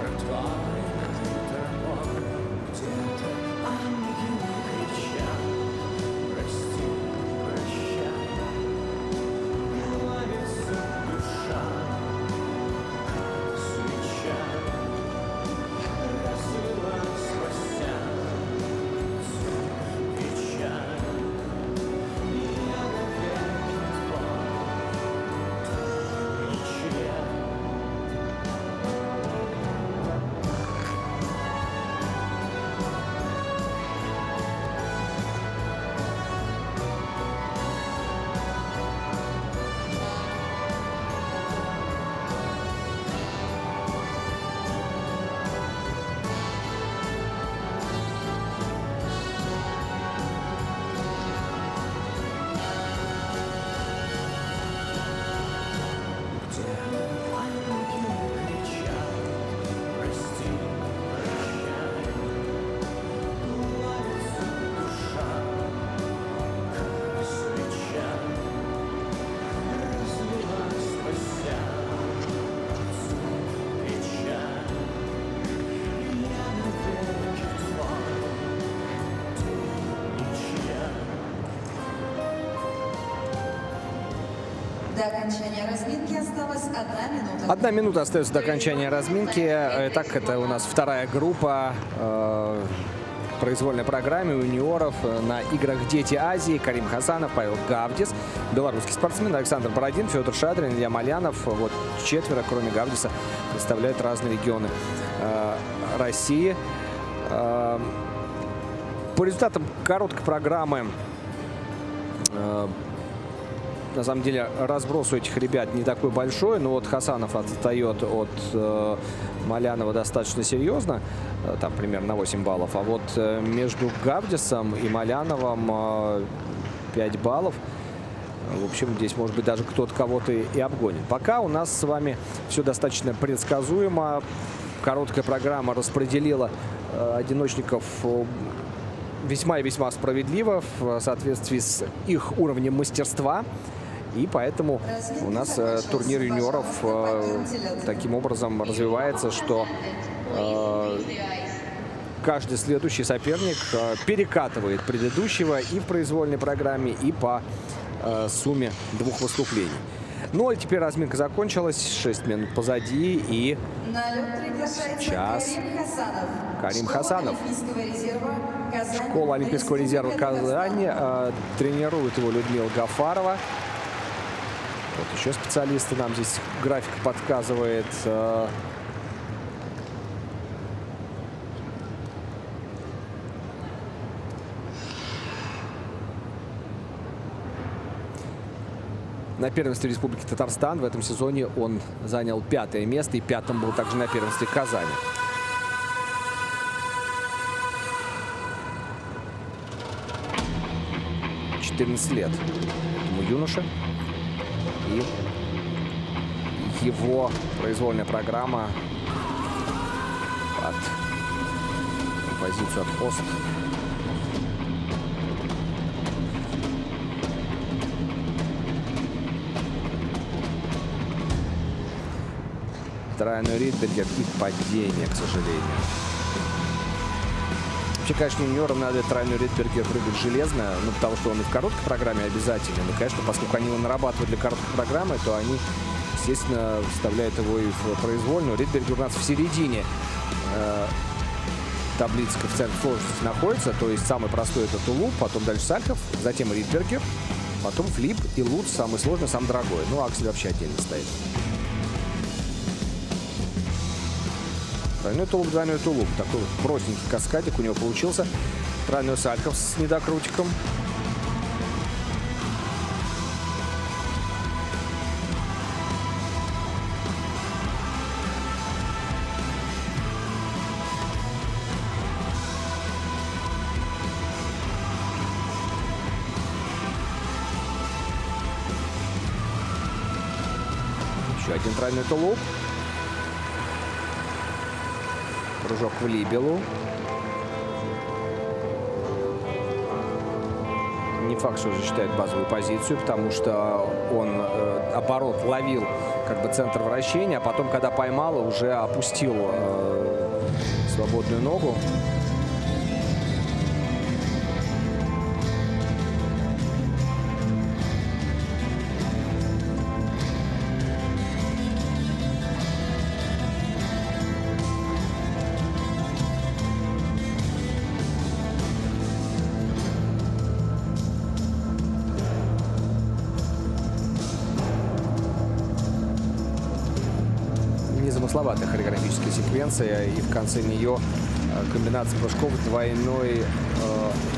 протворенной тропой. Где-то ангелы кричат: прости, прощай. Плавится душа, как свеча, разлилась по сердцу печаль. Я навеки твой, ничья. Где-то ангелы кричат: прости, прощай. Плавится душа, как свеча, разлилась по сердцу печаль. Я навеки твой, ты ничья. До окончания разминки осталась 1 минута. 1 минута остается до окончания разминки. Итак, это у нас вторая группа произвольной программе юниоров на играх «Дети Азии». Карим Хасанов, Павел Гавдис, белорусский спортсмен, Александр Бородин, Федор Шадрин, Илья Малянов. Вот четверо, кроме Гавдиса, представляют разные регионы России. По результатам короткой программы, на самом деле, разброс у этих ребят не такой большой, но вот Хасанов отстает от Малянова достаточно серьезно, там примерно на 8 баллов, а вот между Гавдисом и Маляновым 5 баллов. В общем, здесь, может быть, даже кто-то кого-то и обгонит. Пока у нас с вами все достаточно предсказуемо. Короткая программа распределила одиночников весьма и весьма справедливо в соответствии с их уровнем мастерства. И поэтому у нас турнир юниоров таким образом развивается, что каждый следующий соперник перекатывает предыдущего и в произвольной программе, и по сумме 2 выступлений. Ну, а теперь разминка закончилась, 6 минут позади, и сейчас Карим Хасанов. Школа Олимпийского резерва Казани. Тренирует его Людмила Гафарова. Вот еще специалисты нам здесь график подсказывает. на первенстве Республики Татарстан. В этом сезоне он занял 5-е место и 5-м был также на первенстве Казани. «14 лет этому юноше. И его произвольная программа под композицию от «Ост». Тройной Ридбергер и падение, к сожалению. Вообще, конечно, юниорам надо тройной Ридбергер прыгать железно, ну, потому что он и в короткой программе обязательно. Но, конечно, поскольку они его нарабатывают для короткой программы, то они, естественно, вставляют его и в произвольную. Ридбергер у нас в середине таблицы коэффициентов сложности находится. То есть самый простой это тулуп, потом дальше Сальхов, затем Ридбергер, потом флип и лут, самый сложный, самый дорогой. Ну, аксель вообще отдельно стоит. Тройной тулуп, двойной тулуп. Такой вот простенький каскадик у него получился. Тройной Сальхов с недокрутиком. Еще один тройной тулуп. Прыжок в либелу. Не факт, что засчитает базовую позицию, потому что он оборот ловил как бы центр вращения, а потом, когда поймал, уже опустил свободную ногу. Незамысловатая хореографическая секвенция, и в конце нее комбинация прыжков, двойной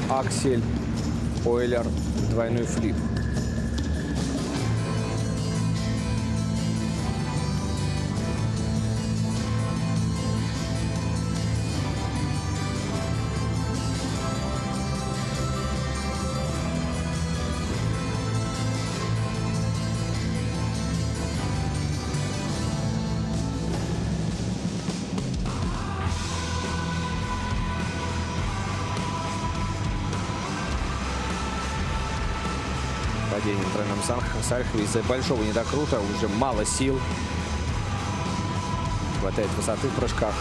аксель, ойлер, двойной флип. Падение на тройном Сальхове из-за большого недокрута уже мало сил. Хватает высоты в прыжках.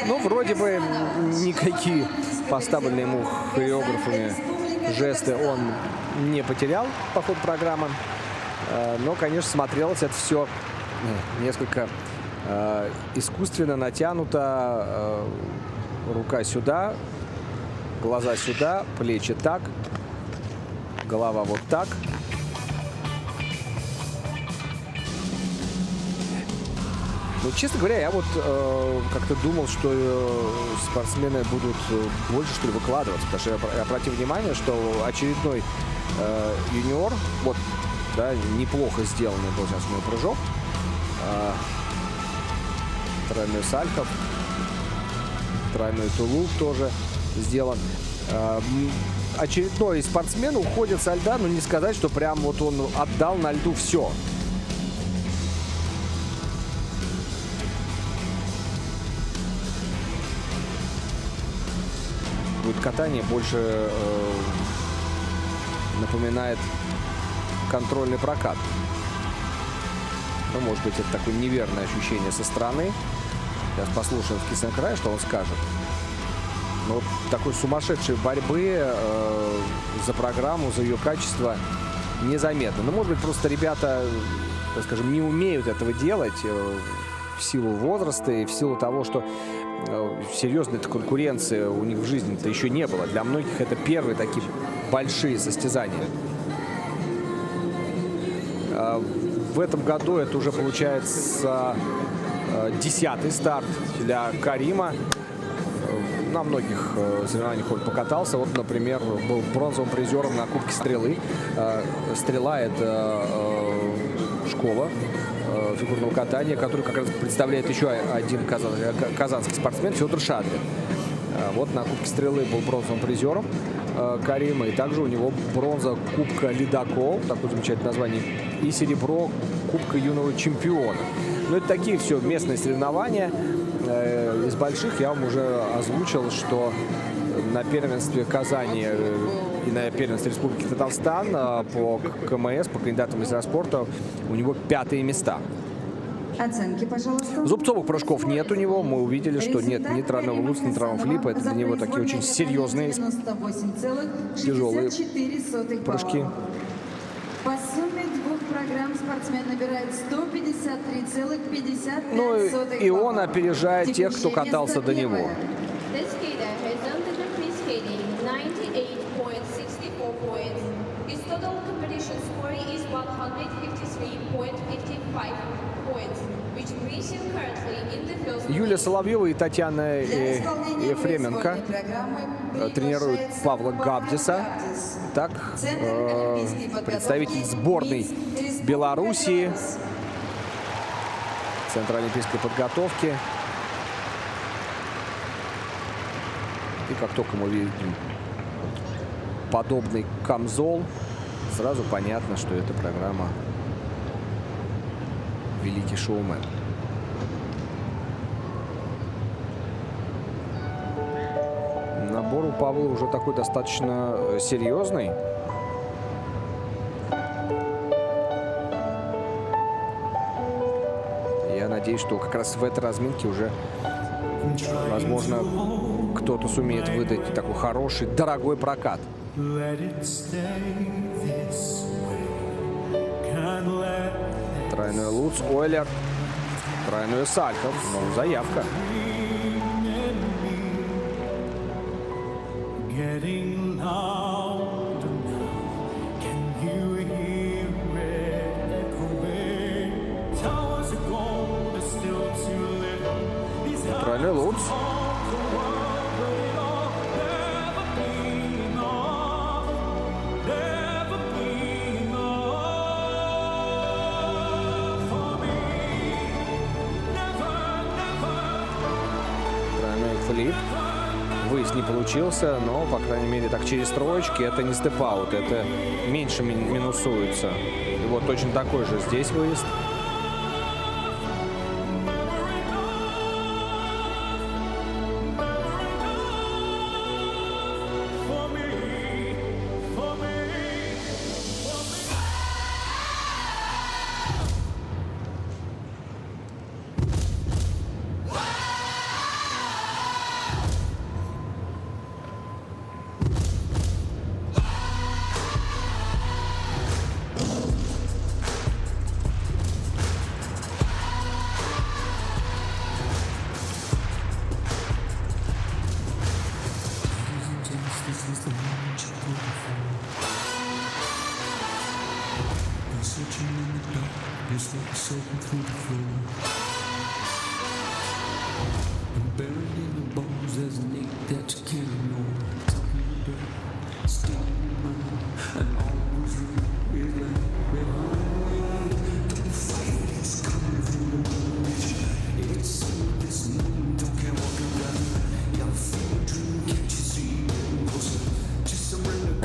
Ну, вроде бы никакие поставленные ему хореографами жесты он не потерял по ходу программы. Но, конечно, смотрелось это все несколько искусственно натянуто. Рука сюда, глаза сюда, плечи так, голова вот так. Ну, честно говоря, я вот как-то думал, что спортсмены будут больше, что ли, выкладываться. Потому что я обратил внимание, что очередной юниор, вот, да, неплохо сделанный был сейчас мой прыжок. Тройной Сальхов, тройной тулуп тоже сделан. Очередной спортсмен уходит со льда, но не сказать, что прям вот он отдал на льду все. Будет катание больше напоминает контрольный прокат. Ну, может быть, это такое неверное ощущение со стороны. Сейчас послушаем в Кисенкрае, что он скажет. Но вот такой сумасшедшей борьбы за программу, за ее качество незаметно. Но, может быть, просто ребята, так скажем, не умеют этого делать в силу возраста и в силу того, что серьезной конкуренции у них в жизни-то еще не было. Для многих это первые такие большие состязания. В этом году это уже получается 10-й старт для Карима. На многих соревнованиях он покатался. Вот, например, был бронзовым призером на Кубке Стрелы. Стрела — это школа фигурного катания, которую как раз представляет еще один казанский спортсмен Федор Шадрин. Вот на Кубке Стрелы был бронзовым призером Карима. И также у него бронза Кубка Ледокол, такое замечательное название, и серебро Кубка юного чемпиона. Ну, это такие все местные соревнования. Из больших я вам уже озвучил, что на первенстве Казани и на первенстве Республики Татарстан по КМС, по кандидатам мастера спорта, у него 5-е места. Оценки, пожалуйста. Зубцовых прыжков нет у него. Мы увидели, что нет ни тройного луца, ни тройного флипа. Это для него такие очень серьезные, тяжелые прыжки. По сумме двух программ спортсмен набирает 153,55 Ну и он опережает тех, кто катался до него. The skater has done the free skating 98.64 points. His total competition score is 153.55 points, which brings him currently in the first Юлия place. Соловьева и Татьяна Ефременко тренируют Павла Габдиса. Так, представитель сборной Белоруссии, Центра олимпийской подготовки. И как только мы видим подобный камзол, сразу понятно, что эта программа «Великий шоумен». Набор у Павла уже такой достаточно серьезный. Я надеюсь, что как раз в этой разминке уже, возможно, кто-то сумеет выдать такой хороший, дорогой прокат. Тройной Луц, Ойлер, тройной Сальхов. Ну, заявка. Getting louder now. Can you hear it echoing? Towers of gold are still too little. These Тройной Луц. Тройной флип. Выезд не получился, но, по крайней мере, так через троечки это не степ-аут, это меньше минусуется. И вот точно такой же здесь выезд.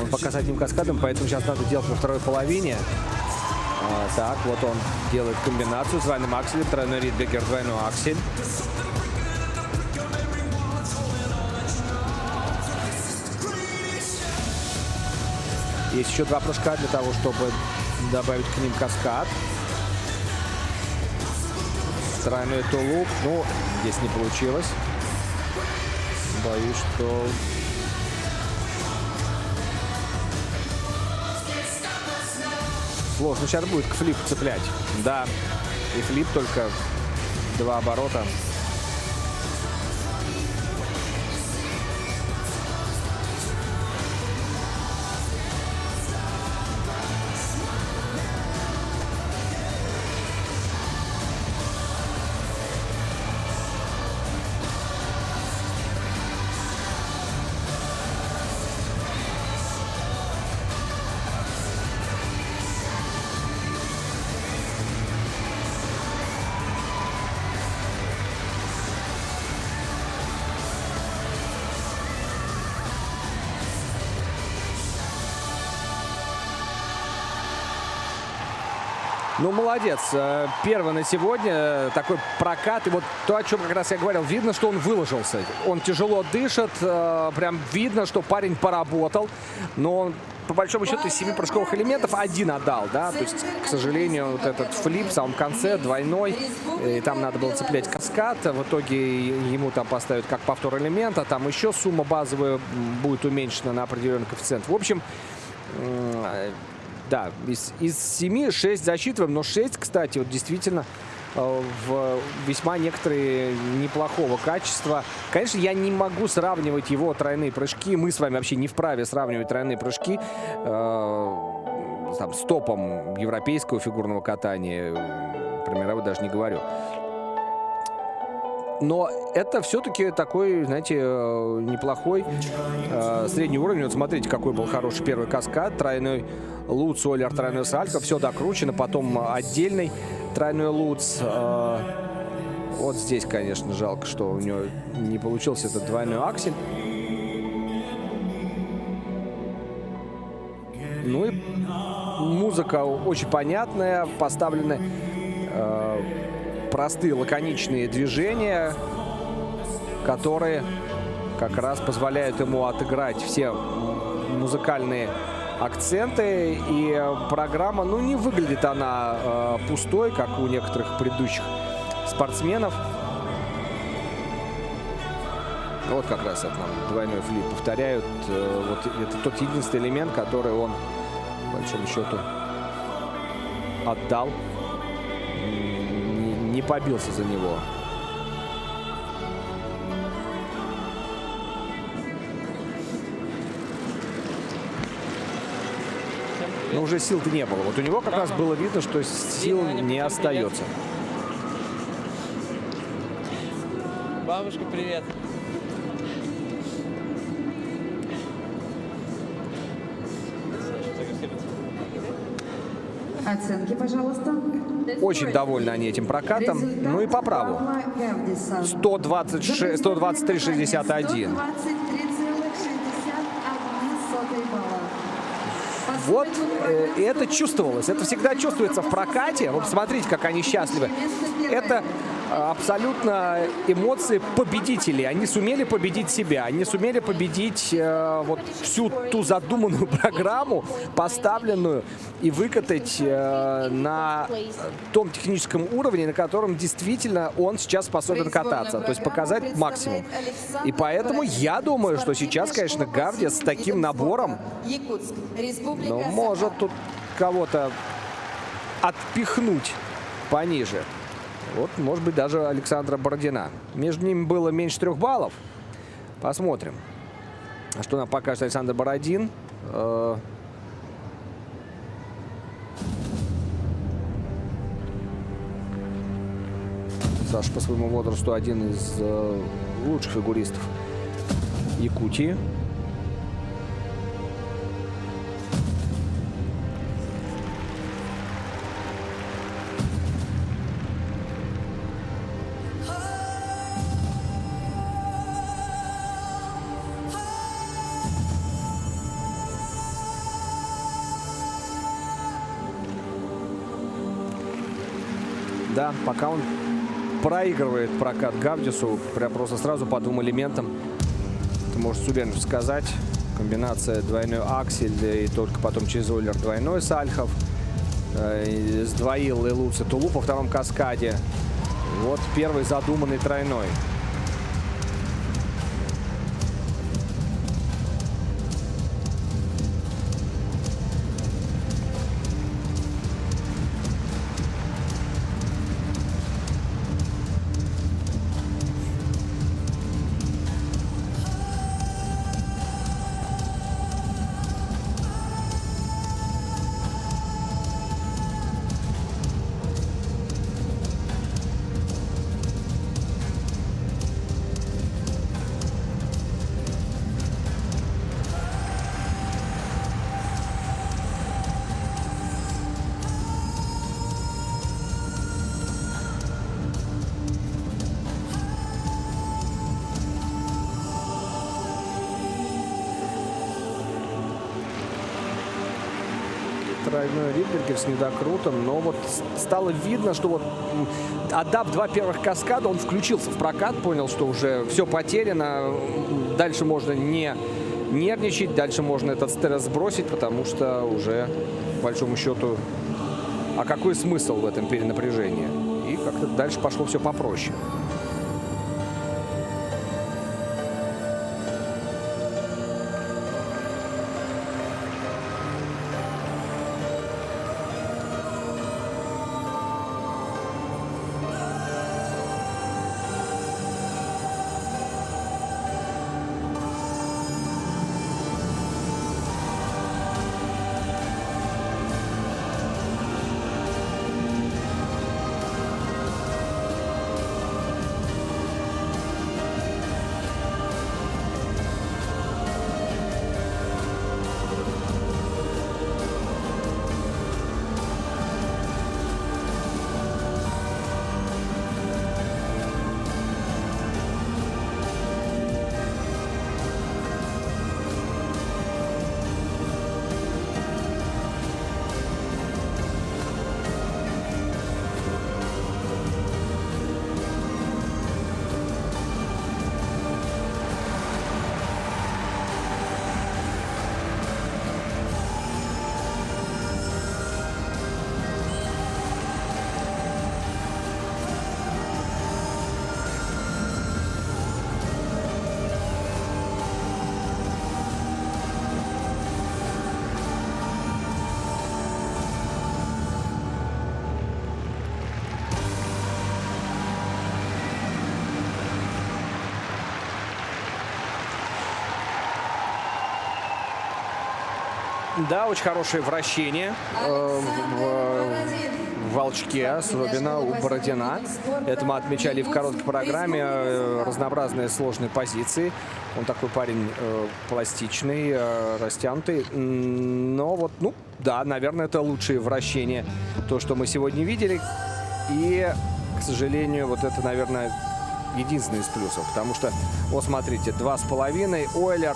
Он пока с одним каскадом, поэтому сейчас надо делать во второй половине. Так, вот он делает комбинацию с двойным акселем, тройной Ридбекер, двойной аксель. Есть еще два прыжка для того, чтобы добавить к ним каскад. Тройной тулуп. Ну, здесь не получилось. Боюсь, что... Сложно сейчас будет к флипу цеплять. Да, и флип только 2 оборота. Ну, молодец. Первый на сегодня такой прокат. И вот то, о чем как раз я говорил, видно, что он выложился. Он тяжело дышит. Прям видно, что парень поработал. Но он, по большому счету, из 7 прыжковых элементов 1 отдал, да. То есть, к сожалению, вот этот флип в самом конце, двойной. И там надо было цеплять каскад. В итоге ему там поставят как повтор элемента. Там еще сумма базовая будет уменьшена на определенный коэффициент. В общем... Да, из 7 6 засчитываем, но 6, кстати, вот действительно в весьма некоторые неплохого качества. Конечно, я не могу сравнивать его тройные прыжки. Мы с вами вообще не вправе сравнивать тройные прыжки там, с топом европейского фигурного катания. Про мировой даже не говорю. Но это все-таки такой, знаете, неплохой средний уровень. Вот смотрите, какой был хороший первый каскад. Тройной луц, Оллер, тройной сальхов. Все докручено. Потом отдельный тройной луц. Вот здесь, конечно, жалко, что у него не получился этот двойной аксель. Ну и музыка очень понятная, поставлены простые лаконичные движения, которые как раз позволяют ему отыграть все музыкальные акценты. И программа, ну, не выглядит она пустой, как у некоторых предыдущих спортсменов. Вот как раз это нам двойной флип повторяют. Вот это тот единственный элемент, который он, по большому счету, отдал. Не побился за него. Но уже сил-то не было. Вот у него как раз было видно, что сил не остается. Бабушка, привет. Оценки, пожалуйста. Очень довольны они этим прокатом. Ну и по праву. 123,61. Вот это чувствовалось. Это всегда чувствуется в прокате. Вот смотрите, как они счастливы. Это абсолютно эмоции победителей. Они сумели победить себя. Они сумели победить вот всю ту задуманную программу, поставленную, и выкатать на том техническом уровне, на котором действительно он сейчас способен кататься. То есть показать максимум. И поэтому я думаю, что сейчас, конечно, Гавдия с таким набором, ну, может тут кого-то отпихнуть пониже. Вот, может быть, даже Александра Бородина. Между ними было меньше 3 баллов. Посмотрим, что нам покажет Александр Бородин. Саша по своему возрасту один из лучших фигуристов Якутии. Да, пока он проигрывает прокат Гавдису, прям просто сразу по 2 элементам. Это может с уверенностью сказать. Комбинация двойной аксель и только потом через Оллер двойной сальхов. Сдвоил и луц и тулуп во втором каскаде. Вот первый задуманный тройной. Тройной Ридбергер с недокрутом, но вот стало видно, что вот отдав два первых каскада, он включился в прокат, понял, что уже все потеряно, дальше можно не нервничать, дальше можно этот стресс сбросить, потому что уже, по большому счету, а какой смысл в этом перенапряжении? И как-то дальше пошло все попроще. Да, очень хорошее вращение в волчке, особенно у Бородина. Это мы отмечали в короткой программе. Разнообразные сложные позиции. Он такой парень пластичный, растянутый. Но вот, ну, да, наверное, это лучшее вращение, то, что мы сегодня видели. И, к сожалению, вот это, наверное, единственный из плюсов. Потому что, вот смотрите, 2,5 Ойлер.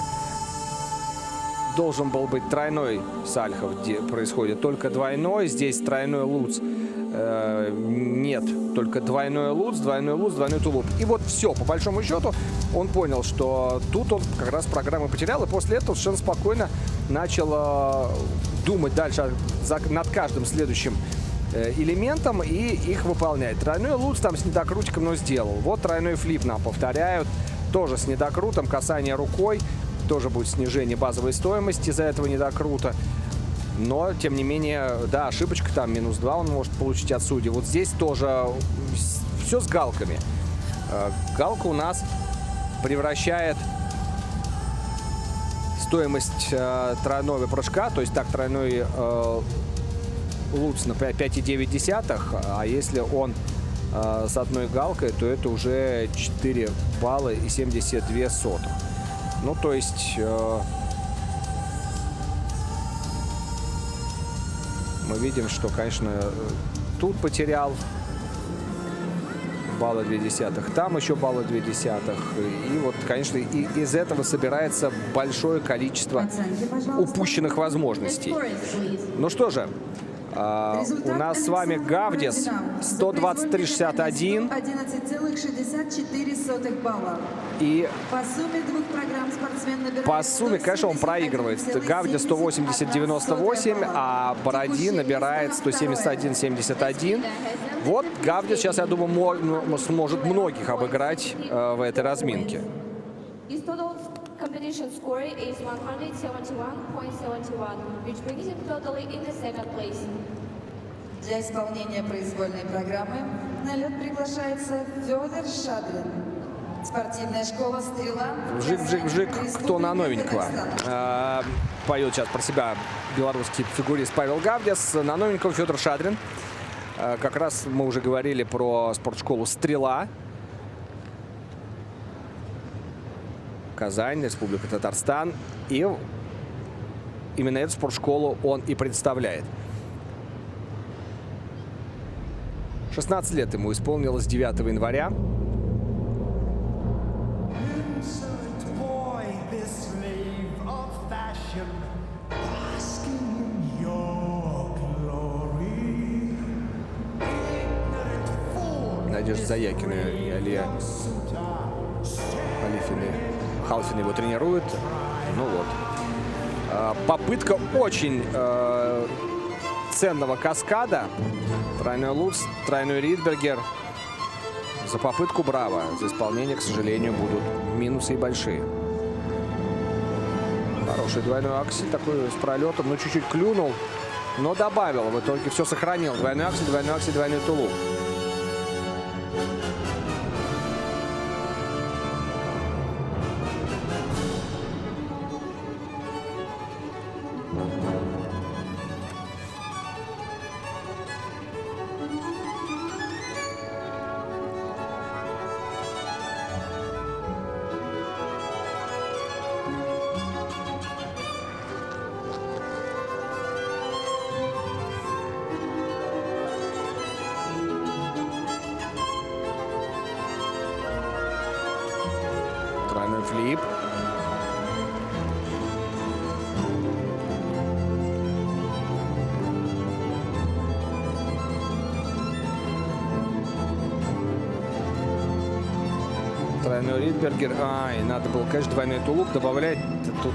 Должен был быть тройной Сальхов, где происходит только двойной. Здесь тройной Луц. Нет, только двойной Луц, двойной Луц, двойной тулуп. И вот все, по большому счету, он понял, что тут он как раз программу потерял. И после этого совершенно спокойно начал думать дальше над каждым следующим элементом и их выполнять. Тройной Луц там с недокрутиком, но сделал. Вот тройной флип нам повторяют. Тоже с недокрутом, касание рукой. Тоже будет снижение базовой стоимости из-за этого недокрута. Но, тем не менее, да, ошибочка там, -2 он может получить от судьи. Вот здесь тоже все с галками. Галка у нас превращает стоимость тройного прыжка, то есть так, тройной Луц на 5,9, а если он с одной галкой, то это уже 4 балла и 72 сотых. Ну, то есть мы видим, что, конечно, тут потерял балла 0,2, там еще балла 0,2. И вот, конечно, и из этого собирается большое количество упущенных возможностей. Ну что же, У нас с вами Гавдис 123,61. 11,64 балла. И По сумме двух программ спортсмен набирает... по сумме, конечно, он проигрывает. Гавдис 180,98, а Бородин набирает 171,71. Вот Гавдис сейчас, я думаю, сможет многих обыграть в этой разминке. His total competition score is 171.71, which brings him totally in the second place. Для исполнения произвольной программы на лед приглашается Федор Шадрин. Спортивная школа «Стрела». Вжик-вжик-вжик, кто на новенького. Поет сейчас про себя белорусский фигурист Павел Гавдис. На новенького Федор Шадрин. Как раз мы уже говорили про спортшколу «Стрела». Казань, Республика Татарстан. И именно эту спортшколу он и представляет. 16 лет ему исполнилось 9 января. Надежда Заякина и Алия Халфин его тренирует. Ну вот. Попытка очень ценного каскада. Тройной Лутц, тройной Ридбергер. За попытку браво. За исполнение, к сожалению, будут минусы и большие. Хороший двойной аксель, такой с пролетом. Ну, чуть-чуть клюнул, но добавил. В итоге все сохранил. Двойной аксель, двойной тулуп. Тройной флип. Тройной Ридбергер. И надо было, конечно, двойной тулуп добавлять. Тут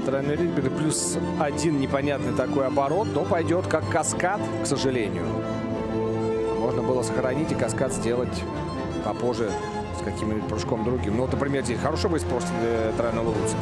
тройной Ридбергер плюс один непонятный такой оборот, но пойдет как каскад, к сожалению. Можно было сохранить и каскад сделать попозже с каким-нибудь прыжком другим. Ну, вот, например, здесь хорошо бы испортили тройного Лутца.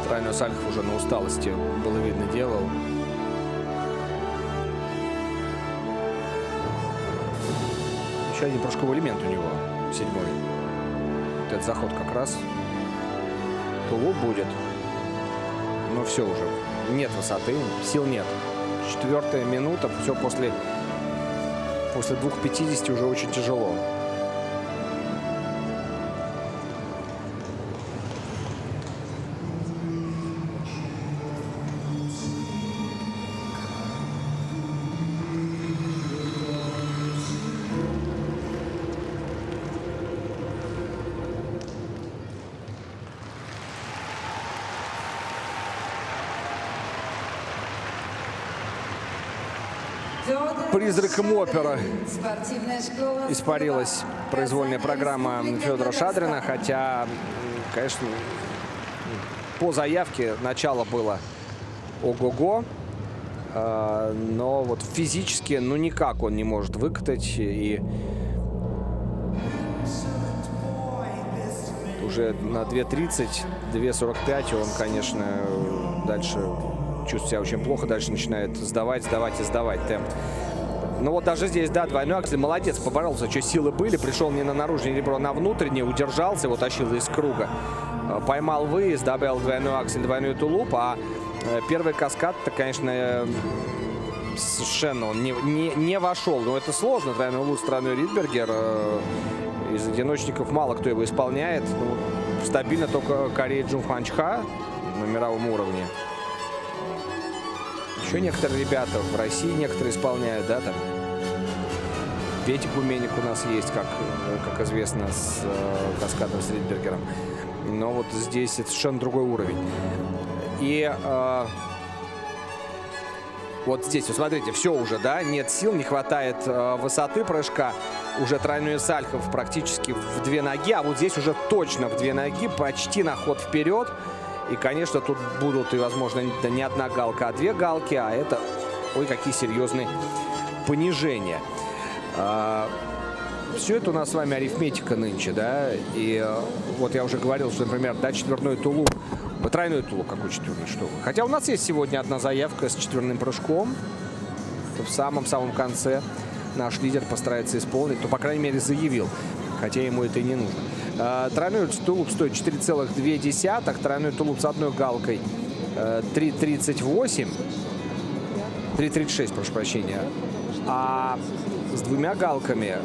Тройной Сальхов уже на усталости, было видно, делал. Еще один прыжковый элемент у него, 7-й. Вот этот заход как раз. Тулуп будет. Но все уже. Нет высоты, сил нет. 4-я минута, все после 2:50 уже очень тяжело. Призраком опера испарилась произвольная программа Федора Шадрина, хотя, конечно, по заявке начало было ого-го. но вот физически, ну, никак он не может выкатать. И уже на 2.30, 2.45 он, конечно, дальше чувствует себя очень плохо. Дальше начинает сдавать темп. Ну вот даже здесь, да, двойной аксель. Молодец, поборолся, что силы были. Пришел не на наружное ребро, а на внутреннее. Удержался, его тащил из круга. Поймал выезд, добавил двойной аксель, двойной тулуп. А первый каскад-то, конечно, совершенно он не вошел. Но это сложно. Тройной луз, тройной Ридбергер. Из одиночников мало кто его исполняет. Ну, стабильно только Корея Джунхван Чха на мировом уровне. Еще некоторые ребята в России некоторые исполняют, да, там. Петя Гуменник у нас есть, как известно, с каскадом с Ридбергером. Но вот здесь это совершенно другой уровень. И вот здесь, вот смотрите, все уже, да, нет сил, не хватает высоты прыжка. Уже тройной Сальхов практически в две ноги, а вот здесь уже точно в две ноги, почти на ход вперед. И, конечно, тут будут и, возможно, не одна галка, а две галки, а это, ой, какие серьезные понижения. Все это у нас с вами арифметика нынче, да, и вот я уже говорил, что, например, да, четверной тулуп, тройной тулуп, какой четверной, что вы. Хотя у нас есть сегодня одна заявка с четверным прыжком, в самом-самом конце наш лидер постарается исполнить, то, по крайней мере, заявил, хотя ему это и не нужно. Тройной тулуп стоит 4,2, тройной тулуп с одной галкой 3,38, 3,36, прошу прощения. А с двумя галками,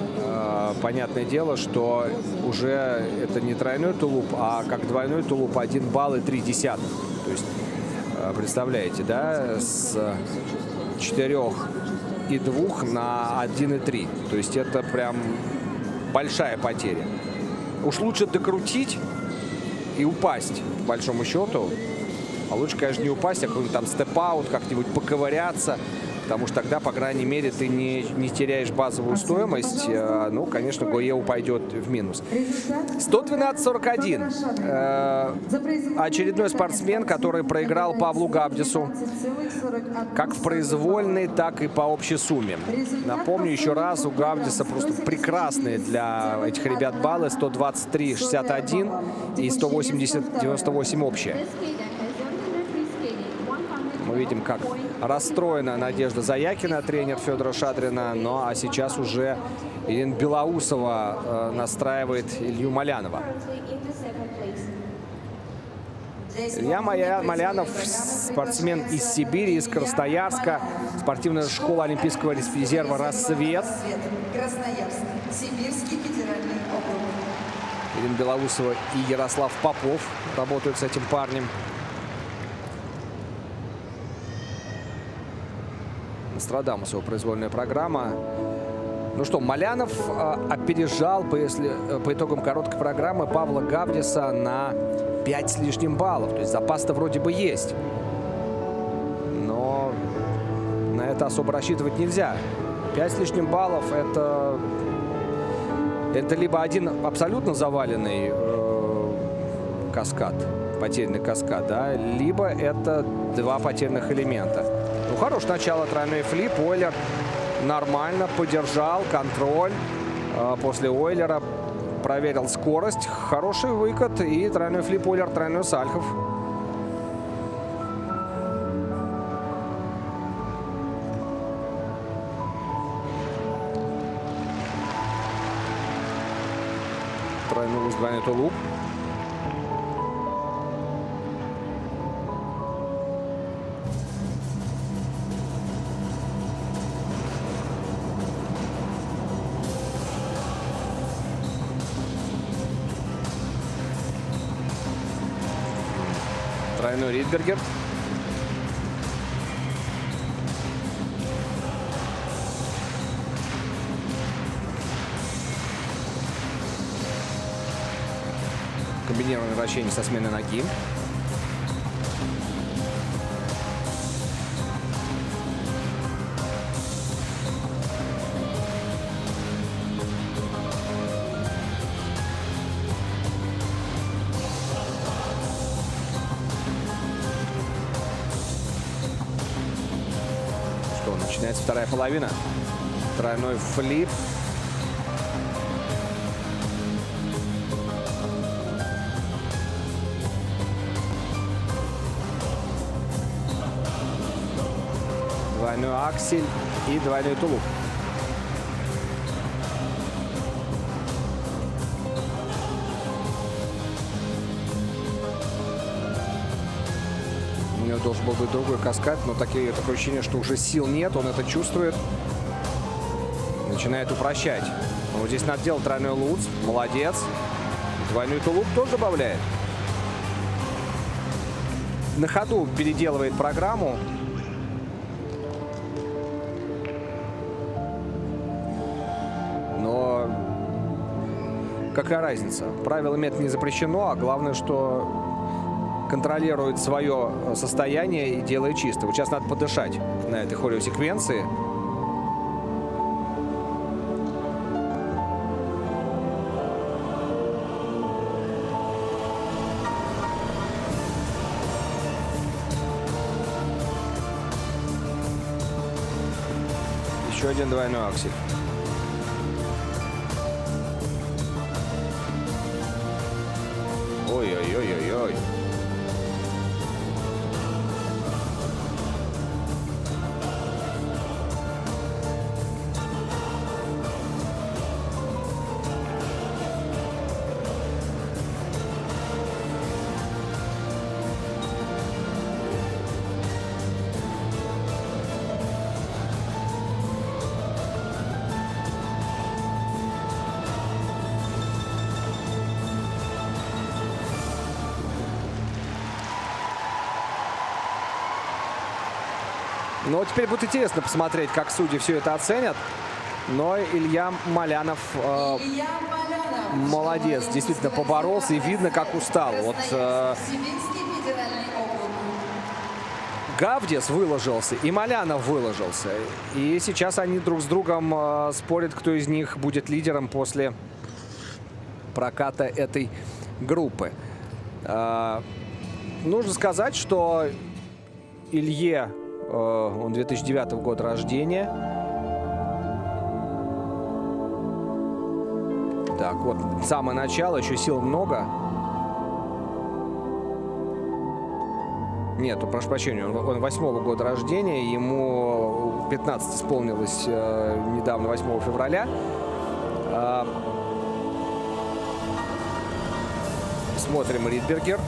понятное дело, что уже это не тройной тулуп, а как двойной тулуп 1 балл и 0,3. То есть, представляете, да, с 4,2 на 1,3. То есть это прям большая потеря. Уж лучше докрутить и упасть, по большому счету. А лучше, конечно, не упасть, а какой-нибудь там степ-аут, как-нибудь поковыряться. Потому что тогда, по крайней мере, ты не теряешь базовую стоимость. Ну, конечно, Гойе упадет в минус. 112.41. Очередной спортсмен, который проиграл Павлу Гавдису. Как в произвольной, так и по общей сумме. Напомню еще раз, у Гавдиса просто прекрасные для этих ребят баллы. 123.61 и 180.98 общие. Мы видим, как расстроена Надежда Заякина, тренер Федора Шадрина. Ну а сейчас уже Ирина Белоусова настраивает Илью Малянова. Илья Малянов, спортсмен из Сибири, из Красноярска, спортивная школа Олимпийского резерва «Рассвет». Красноярск, Сибирский федеральный округ. Ирина Белоусова и Ярослав Попов работают с этим парнем. Нострадамусова произвольная программа. Ну что, Малянов опережал по итогам короткой программы Павла Гавдиса на 5 с лишним баллов. То есть запас-то вроде бы есть. Но на это особо рассчитывать нельзя. 5 с лишним баллов это либо один абсолютно заваленный каскад, потерянный каскад, да, либо это два потерянных элемента. Ну, хорошее начало, тройной флип, Ойлер нормально подержал, контроль. После Ойлера проверил скорость, хороший выкат и тройной флип, Ойлер, тройной Сальхов. Тройной луз, двойной тулуп. Тройной Ридбергер. Комбинированное вращение со сменой ноги. что, начинается вторая половина. Тройной флип. Двойной аксель и двойной тулуп. У него должен был быть другой каскад, но такое ощущение, что уже сил нет, он это чувствует. Начинает упрощать. Но вот здесь надо делать тройной луц. Молодец. Двойной тулуп тоже добавляет. На ходу переделывает программу. Но какая разница? Правилами это не запрещено, а главное, что контролирует свое состояние и делает чисто. Вот сейчас надо подышать на этой хореосеквенции. Еще один двойной аксель. Ой-ой-ой-ой-ой. Ну, теперь будет интересно посмотреть, как судьи все это оценят. Но Илья Малянов молодец, действительно поборолся, и видно, как устал. Вот Гавдис выложился, и Малянов выложился. И сейчас они друг с другом спорят, кто из них будет лидером после проката этой группы. Нужно сказать, что Илье... Он 2009 года рождения. Так, вот самое начало, еще сил много. Нет, прошу прощения, он 8-го года рождения, ему 15 исполнилось недавно, 8 февраля. Смотрим Ридбергер.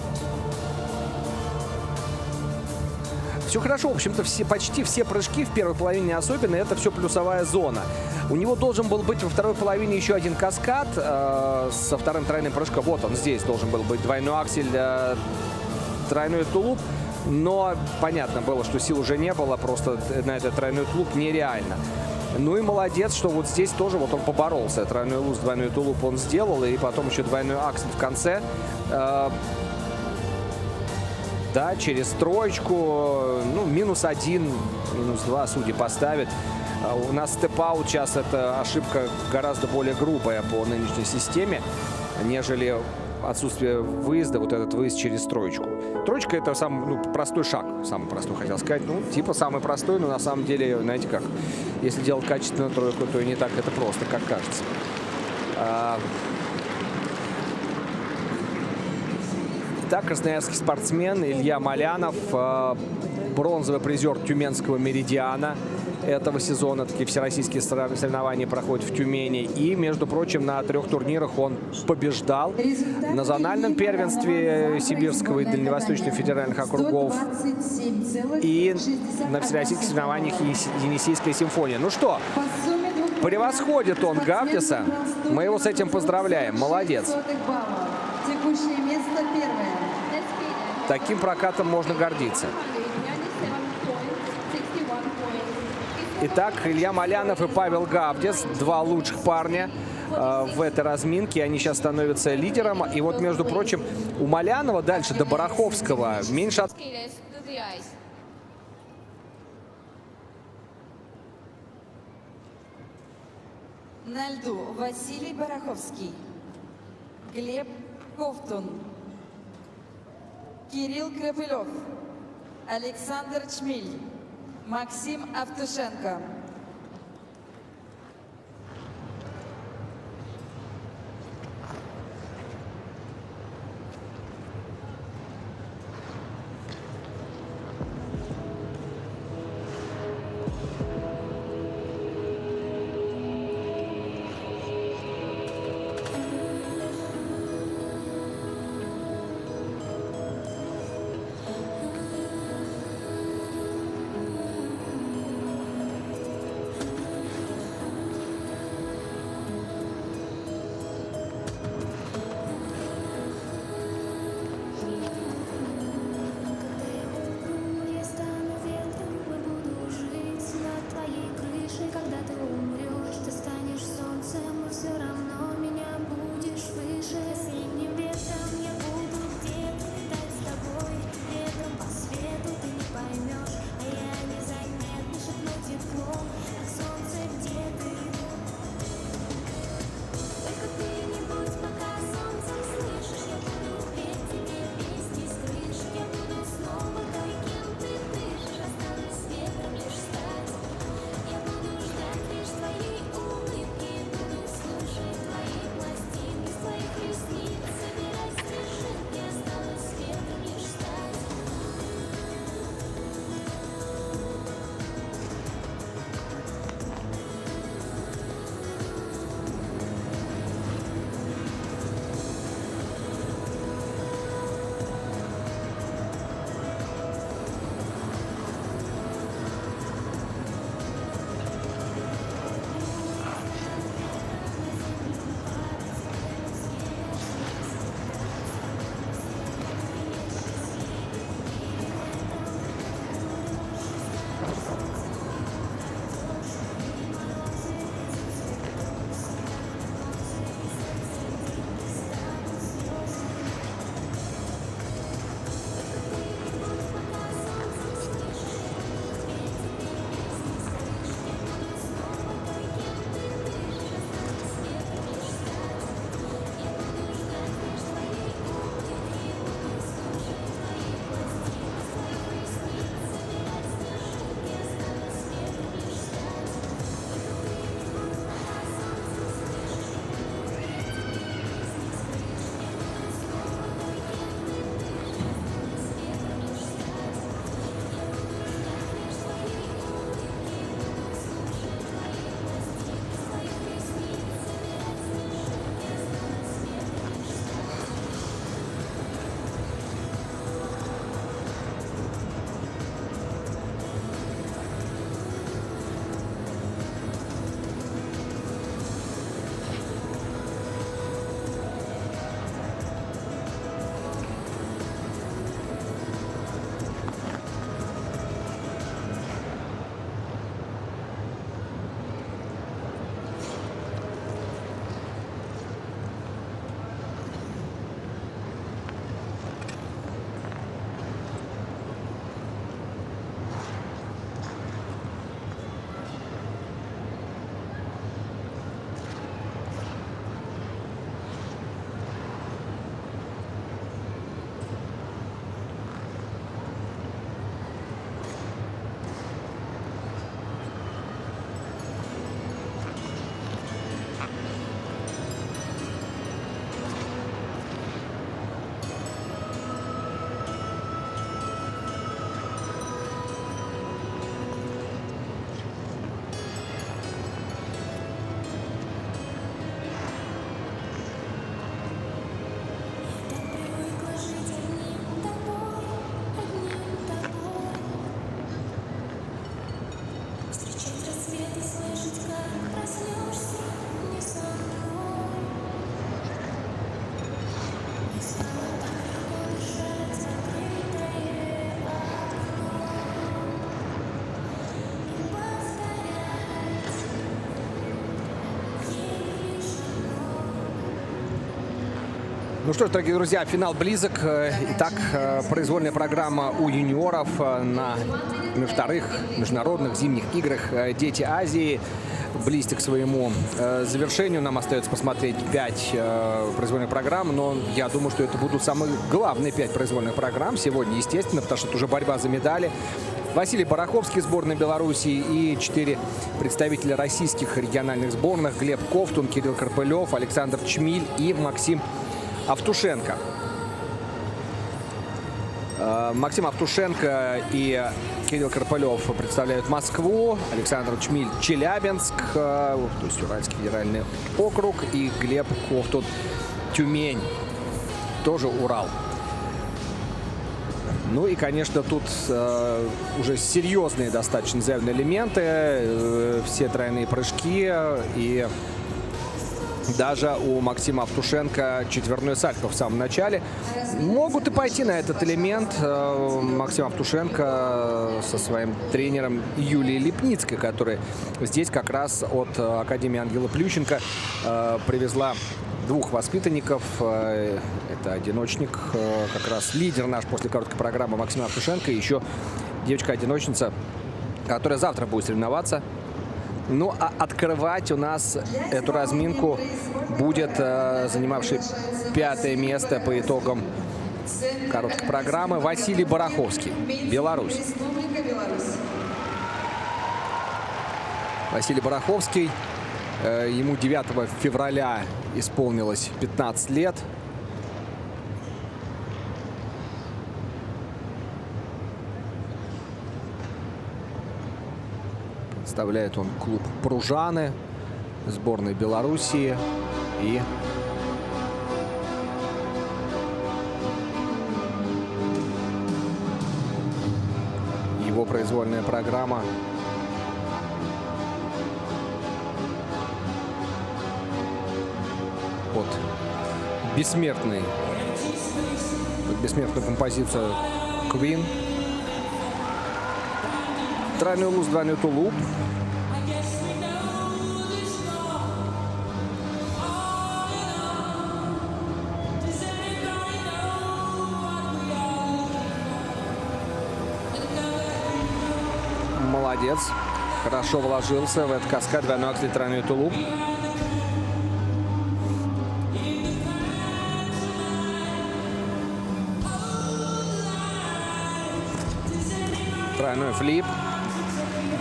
Все хорошо, в общем-то, почти все прыжки в первой половине особенно, это все плюсовая зона. У него должен был быть во второй половине еще один каскад со вторым тройным прыжком. Вот он здесь должен был быть двойной аксель, тройной тулуп. Но понятно было, что сил уже не было, просто на этот тройной тулуп нереально. Ну и молодец, что вот здесь тоже вот он поборолся. Тройной луз, двойной тулуп он сделал, и потом еще двойной аксель в конце. Да, через троечку, ну, -1, -2 судьи поставят. У нас степ-аут сейчас это ошибка гораздо более грубая по нынешней системе, нежели отсутствие выезда, вот этот выезд через троечку. Троечка — это самый простой шаг, самый простой, хотел сказать. Ну, типа самый простой, но на самом деле, знаете как, если делать качественную тройку, то и не так это просто, как кажется. Итак, красноярский спортсмен Илья Малянов, бронзовый призер Тюменского меридиана этого сезона. Такие всероссийские соревнования проходят в Тюмени. И, между прочим, на 3 турнирах он побеждал. На зональном первенстве Сибирского и Дальневосточного федеральных округов. И на всероссийских соревнованиях Енисейская симфония. Ну что, превосходит он Гавдиса. Мы его с этим поздравляем. Молодец. Текущее место первое. Таким прокатом можно гордиться. Итак, Илья Малянов и Павел Гавдис, два лучших парня в этой разминке. Они сейчас становятся лидером. И вот, между прочим, у Малянова дальше до Бараховского меньше от... На льду Василий Бараховский, Глеб Ковтун, Кирилл Крапылев, Александр Чмиль, Максим Автушенко. Ну что ж, дорогие друзья, финал близок. Итак, произвольная программа у юниоров на вторых международных зимних играх «Дети Азии» близко к своему завершению. Нам остается посмотреть 5 произвольных программ, но я думаю, что это будут самые главные 5 произвольных программ сегодня, естественно, потому что это уже борьба за медали. Василий Бараховский, сборная Белоруссии, и 4 представителя российских региональных сборных: Глеб Ковтун, Кирилл Карпылев, Александр Чмиль и Максим Автушенко. Максим Автушенко и Кирилл Карпылев представляют Москву, Александр Чмиль – Челябинск, то есть Уральский федеральный округ, и Глеб Ковтун – Тюмень, тоже Урал. Ну и, конечно, тут уже серьезные достаточно заявленные элементы, все тройные прыжки, и даже у Максима Автушенко четверной сальто в самом начале. Могут и пойти на этот элемент Максим Автушенко со своим тренером Юлией Липницкой, которая здесь как раз от Академии Ангела Плющенко привезла 2 воспитанников. Это одиночник, как раз лидер наш после короткой программы Максим Автушенко, и еще девочка-одиночница, которая завтра будет соревноваться. Ну, а открывать у нас эту разминку будет занимавший 5-е место по итогам короткой программы Василий Бараховский, Беларусь. Василий Бараховский, ему 9 февраля исполнилось 15 лет. Представляет он клуб «Пружаны», сборной Белоруссии, и его произвольная программа под бессмертную композицию Queen. Тройной луз, двойной тулуп. Молодец. Хорошо вложился в этот каскад, двойной аксель, тройной тулуп. Тройной флип,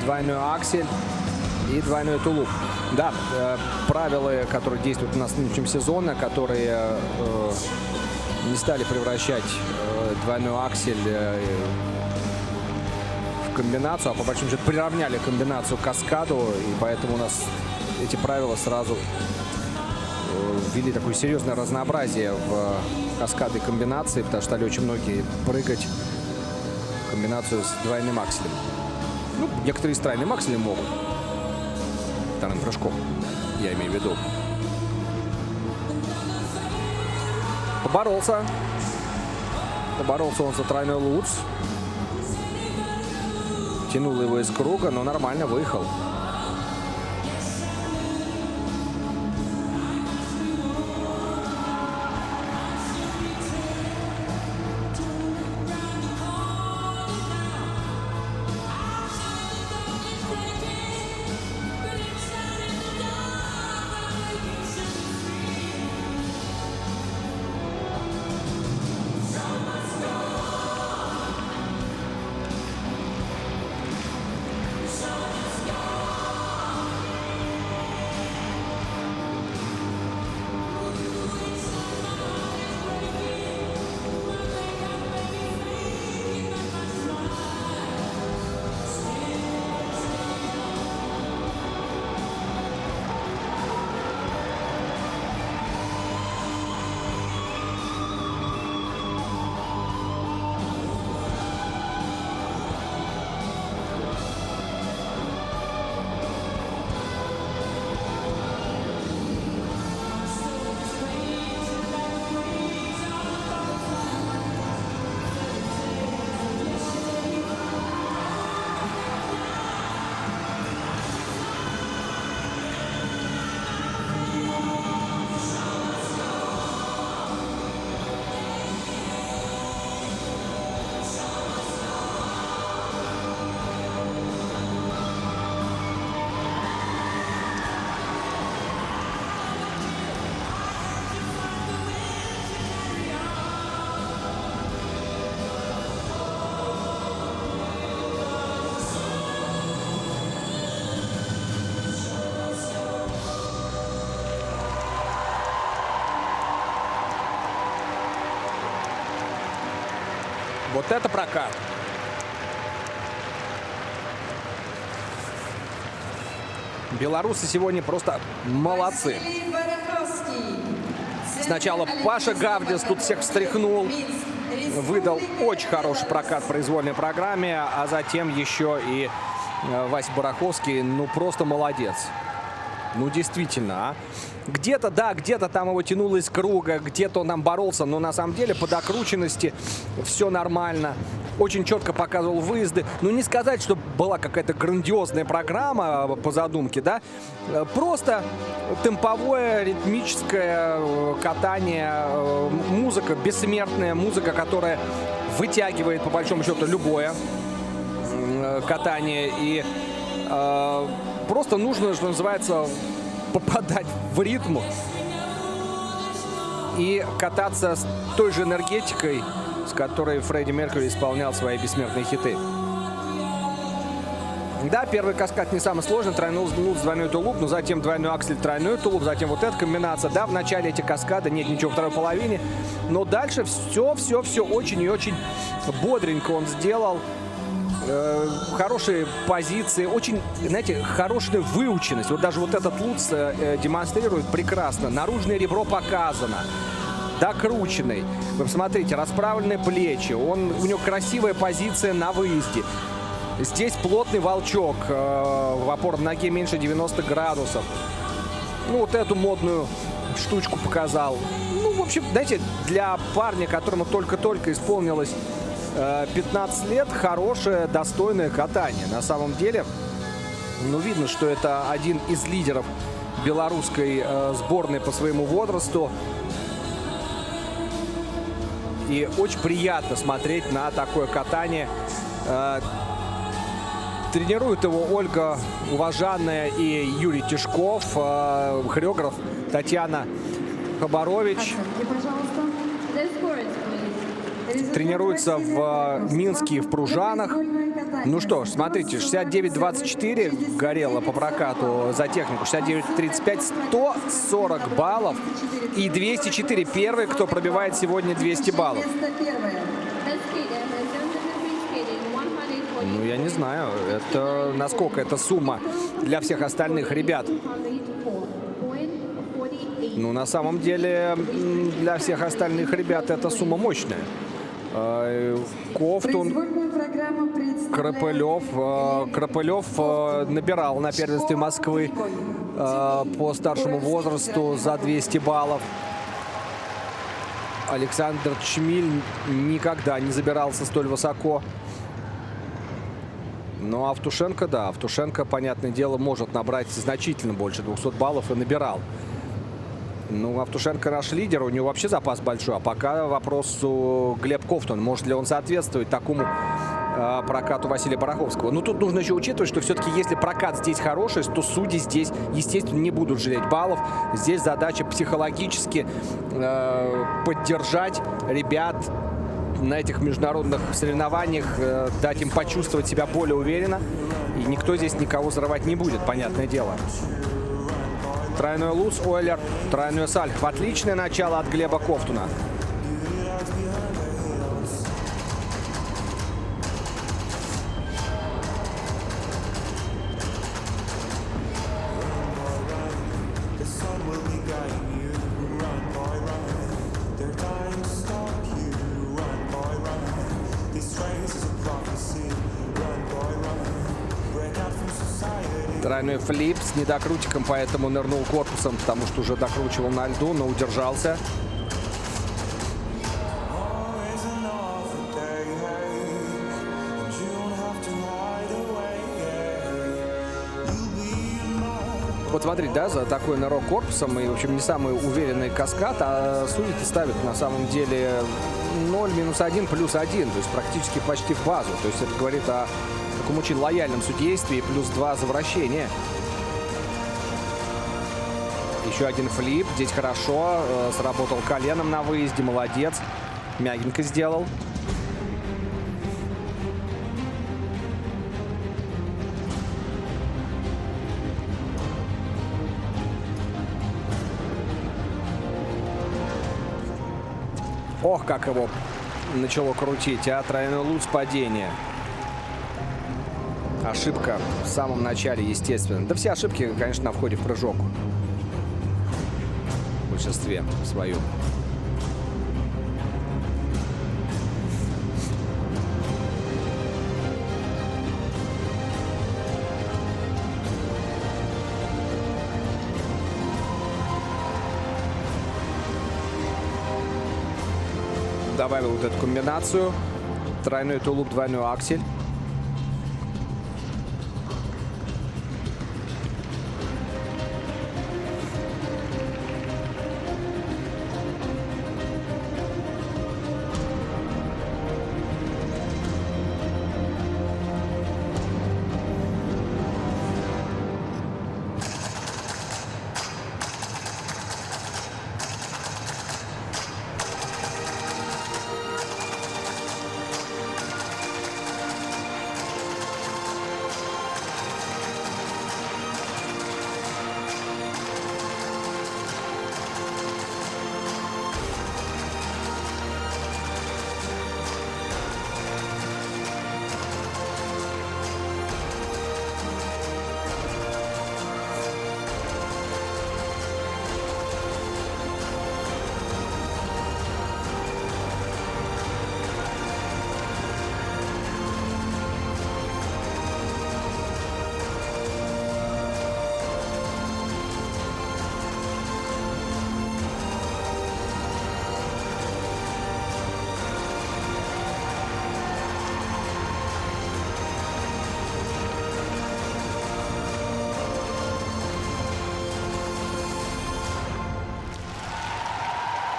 двойной аксель и двойной тулуп. Да, правила, которые действуют у нас в нынешнем сезоне, которые не стали превращать двойной аксель в комбинацию, а по большому счету приравняли комбинацию к каскаду, и поэтому у нас эти правила сразу ввели такое серьезное разнообразие в каскады и комбинации, потому что стали очень многие прыгать комбинацию с двойным акселем. Ну, некоторые с тройным акселем могут. Вторым прыжком, я имею в виду. Поборолся. Поборолся он за тройной луц. Тянул его из круга, но нормально выехал. Вот это прокат. Белорусы сегодня просто молодцы. Василий Бараховский. Сначала Паша Гавдис тут всех встряхнул, выдал очень хороший прокат в произвольной программе, а затем еще и Вася Бараховский, ну просто молодец. Ну действительно, а. Где-то, да, где-то там его тянуло из круга, где-то он там боролся, но на самом деле по докрученности все нормально. Очень четко показывал выезды. Ну, не сказать, что была какая-то грандиозная программа по задумке, да. Просто темповое, ритмическое катание, музыка бессмертная, музыка, которая вытягивает, по большому счету, любое катание. И просто нужно, что называется, попадать в ритм и кататься с той же энергетикой, с которой Фредди Меркьюри исполнял свои бессмертные хиты. Да, первый каскад не самый сложный, тройной луп, двойной тулуп, но затем двойной аксель, тройной тулуп, затем вот эта комбинация. Да, в начале эти каскады, нет ничего во второй половине, но дальше все очень и очень бодренько он сделал. Хорошие позиции, очень, знаете, хорошая выученность. Вот даже вот этот луц демонстрирует прекрасно. Наружное ребро показано. Докрученный. Вы посмотрите, расправленные плечи. У него красивая позиция на выезде. Здесь плотный волчок. В опорной ноге меньше 90 градусов. Ну, вот эту модную штучку показал. Ну, в общем, знаете, для парня, которому только-только исполнилось 15 лет, хорошее, достойное катание. На самом деле, ну, видно, что это один из лидеров белорусской сборной по своему возрасту. И очень приятно смотреть на такое катание. Тренирует его Ольга Уважанная и Юрий Тишков, хореограф Татьяна Хабарович. Тренируется в Минске в Пружанах. Ну что ж, смотрите, 69-24 горело по прокату за технику, 69-35, 140 баллов. И 204 первый, кто пробивает сегодня 200 баллов. Ну, я не знаю, это насколько это сумма для всех остальных ребят. Ну, на самом деле, для всех остальных ребят эта сумма мощная. Ковтун, Крапылев набирал на первенстве Москвы по старшему возрасту за 200 баллов. Александр Чмиль никогда не забирался столь высоко. Ну, Автушенко, да, Автушенко, понятное дело, может набрать значительно больше 200 баллов и набирал. Ну, Автушенко наш лидер, у него вообще запас большой. А пока вопрос у Глеб Ковтун. Может ли он соответствовать такому прокату Василия Бараховского? Ну, тут нужно еще учитывать, что все-таки если прокат здесь хороший, то судьи здесь, естественно, не будут жалеть баллов. Здесь задача психологически поддержать ребят на этих международных соревнованиях, дать им почувствовать себя более уверенно. И никто здесь никого взрывать не будет, понятное дело. Тройной Луц, Ойлер, тройной Сальхов. Отличное начало от Глеба Ковтуна. Тройной флип с недокрутиком, поэтому нырнул корпусом, потому что уже докручивал на льду, но удержался. Вот смотрите, да, за такой нырок корпусом и, в общем, не самый уверенный каскад, а судьи ставят на самом деле 0, -1, +1, то есть практически почти в базу. То есть это говорит о таком очень лояльном судействе и +2 за вращение. Еще один флип. Здесь хорошо. Сработал коленом на выезде. Молодец. Мягенько сделал. Ох, как его начало крутить, а тройной луц падение. Ошибка в самом начале, естественно. Да все ошибки, конечно, на входе в прыжок. В большинстве своем. Добавил вот эту комбинацию. Тройной тулуп, двойной аксель.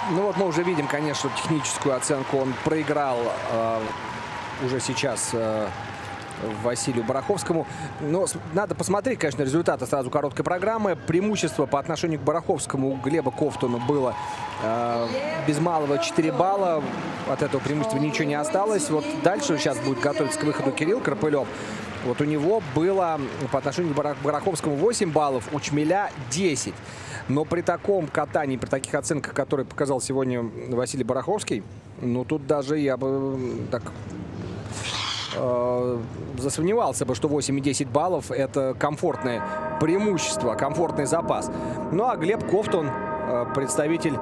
Ну вот мы уже видим, конечно, техническую оценку. Он проиграл уже сейчас Василию Бараховскому. Но надо посмотреть, конечно, результаты сразу короткой программы. Преимущество по отношению к Бараховскому у Глеба Ковтуна было без малого 4 балла. От этого преимущества ничего не осталось. Вот дальше сейчас будет готовиться к выходу Кирилл Карпылев. Вот у него было по отношению к Бараховскому 8 баллов, у Чмеля 10. Но при таком катании, при таких оценках, которые показал сегодня Василий Бараховский, ну тут даже я бы так засомневался бы, что 8 и 10 баллов это комфортное преимущество, комфортный запас. Ну а Глеб Ковтун, представитель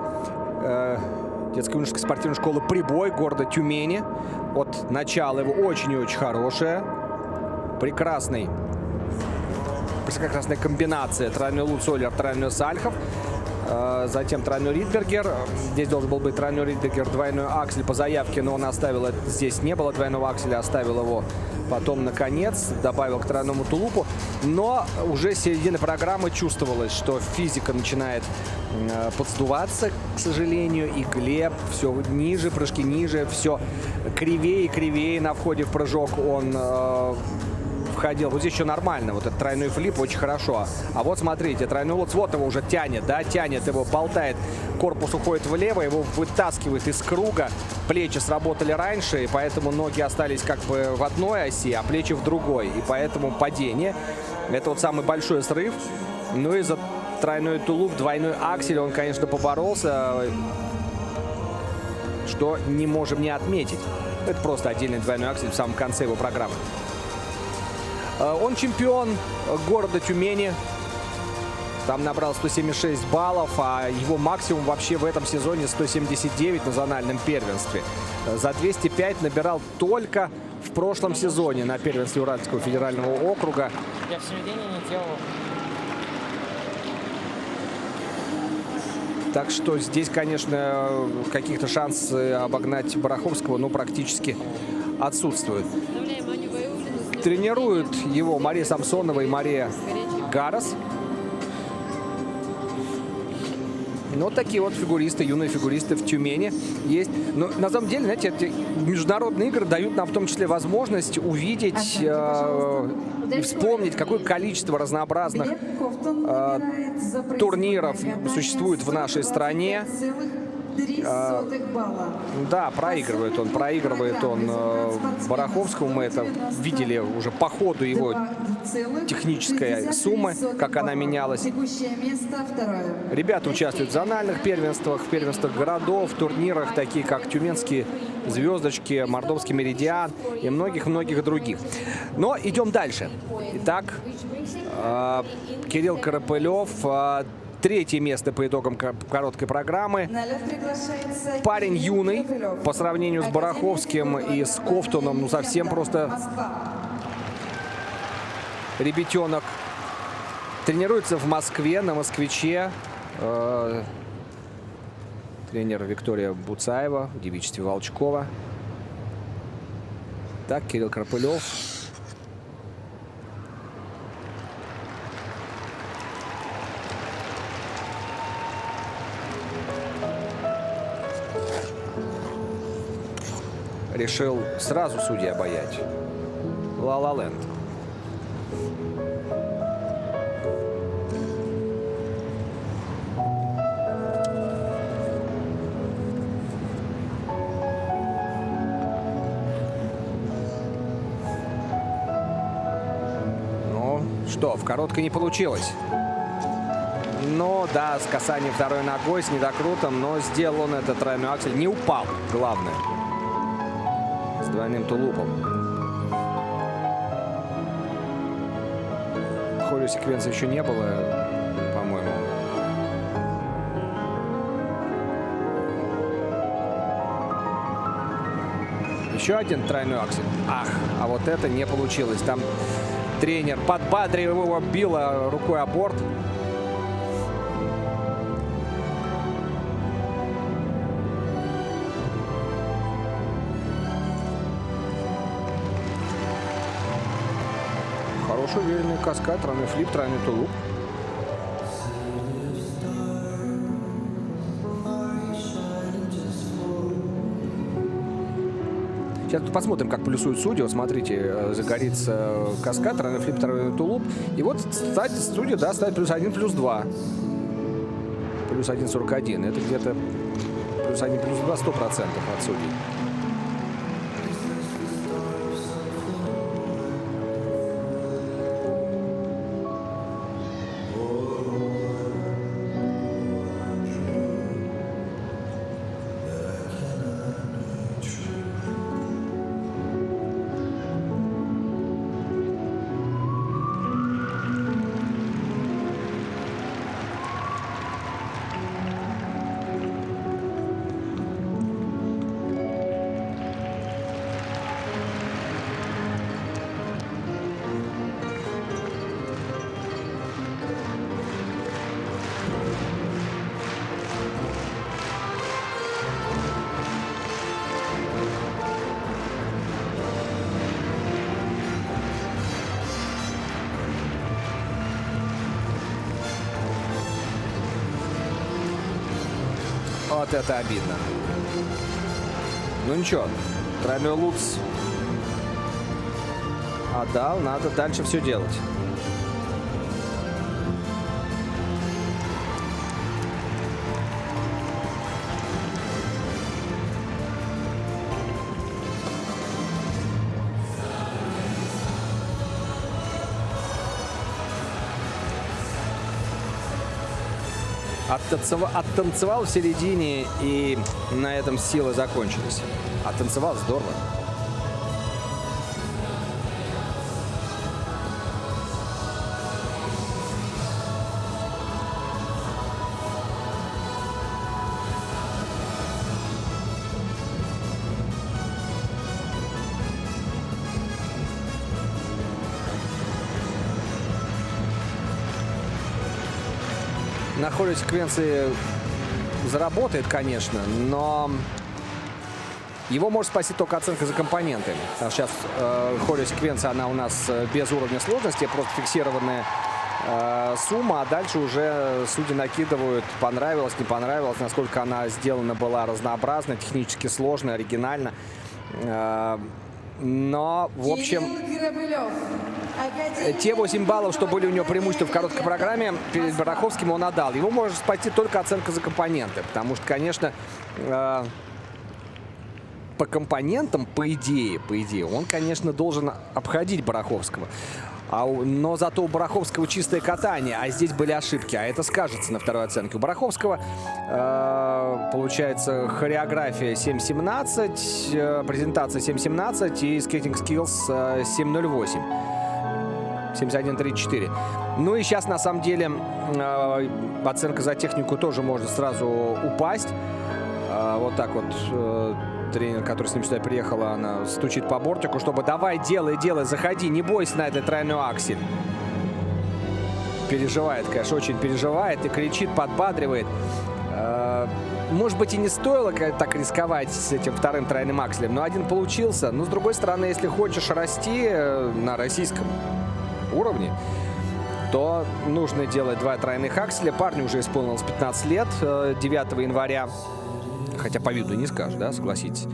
детско-юношеской спортивной школы «Прибой» города Тюмени. Вот начало его очень и очень хорошее. Прекрасная комбинация. Тройной Луцолер, тройной Сальхов. Затем тройной Ридбергер. Здесь должен был быть тройной Ридбергер, двойной аксель по заявке, но он оставил, здесь не было двойного акселя, оставил его потом наконец, добавил к тройному тулупу. Но уже с середины программы чувствовалось, что физика начинает подсдуваться, к сожалению, и Глеб все ниже, прыжки ниже, все кривее и кривее на входе в прыжок он входил. Вот здесь еще нормально. Вот этот тройной флип очень хорошо. А вот смотрите, тройной луц, вот его уже тянет, да, тянет его, болтает. Корпус уходит влево, его вытаскивает из круга. Плечи сработали раньше, и поэтому ноги остались как бы в одной оси, а плечи в другой. И поэтому падение. Это вот самый большой срыв. Ну и за тройной тулуп, двойной аксель он, конечно, поборолся. Что не можем не отметить. Это просто отдельный двойной аксель в самом конце его программы. Он чемпион города Тюмени. Там набрал 176 баллов, а его максимум вообще в этом сезоне 179 в национальном первенстве. За 205 набирал только в прошлом сезоне на первенстве Уральского федерального округа. Я в середине не делал. Так что здесь, конечно, каких-то шансов обогнать Бараховского, ну, практически отсутствуют. Тренируют его Мария Самсонова и Мария Гарас. Но такие вот фигуристы, юные фигуристы в Тюмени есть. Но на самом деле, знаете, эти международные игры дают нам в том числе возможность увидеть, вспомнить, какое количество разнообразных турниров существует в нашей стране. 0,03 балла. Да, проигрывает он Бараховскому. Мы это видели уже по ходу его технической суммы, как она менялась. Текущее место второе. Ребята участвуют в зональных первенствах, в первенствах городов, в турнирах, такие как Тюменские звездочки, Мордовский меридиан и многих-многих других. Но идем дальше. Итак, Кирилл Карапылев, третье место по итогам короткой программы. На лед приглашается Парень Кирилл юный, Карапылев. по сравнению с Бараховским и с Ковтуном, ну совсем просто Москва. ребятенок. Тренируется в Москве, на «Москвиче». Тренер Виктория Буцаева в девичестве Волчкова. Так, Кирилл Карапылев. Решил сразу судьи обаять. Ла-Ла Ленд. Ну, что, в короткой не получилось. Но, да, с касанием второй ногой, с недокрутом, но сделал он этот тройной аксель. Не упал, главное. С двойным тулупом. Хореосеквенции еще не было, по-моему. Еще один тройной аксель. Ах, а вот это не получилось. Там тренер подбадривал его, била рукой о борт. Хороший уверенный каскад, тройной флип, тройной тулуп. Сейчас посмотрим, как плюсуют судьи. Вот смотрите, загорится каскад, тройной флип, тройной тулуп. И вот, кстати, судья, да, ставит +1, +2. Плюс 1,41. Это где-то +1, +2, 100% от судей. Вот это обидно. Ну ничего, тройной луц отдал, надо дальше все делать. Оттанцевал в середине, и на этом силы закончились. Оттанцевал здорово. На хореосеквенции заработает, конечно, но его может спасти только оценка за компоненты. Сейчас хореосеквенция, она у нас без уровня сложности, просто фиксированная сумма, а дальше уже судьи накидывают, понравилось, не понравилось, насколько она сделана была разнообразно, технически сложно, оригинально. Но, в общем... Кирилл Карапылев. те 8 баллов, что были у него преимущества в короткой программе, перед Бараховским он отдал. Его может спасти только оценка за компоненты. Потому что, конечно, по компонентам, по идее, он, конечно, должен обходить Бараховского. Но зато у Бараховского чистое катание, а здесь были ошибки. А это скажется на второй оценке. У Бараховского получается хореография 7.17, презентация 7.17 и skating skills 7.08. 71.34. Ну и сейчас, на самом деле, оценка за технику тоже может сразу упасть. Вот так вот тренер, который с ним сюда приехал, она стучит по бортику, чтобы давай, делай, заходи, не бойся на этот тройной аксель. Переживает, конечно, очень переживает и кричит, подбадривает. Может быть, и не стоило так рисковать с этим вторым тройным акселем, но один получился. Но, с другой стороны, если хочешь расти на российском уровне, то нужно делать 2 тройных акселя. Парню уже исполнилось 15 лет, 9 января. Хотя по виду не скажешь, да, согласитесь.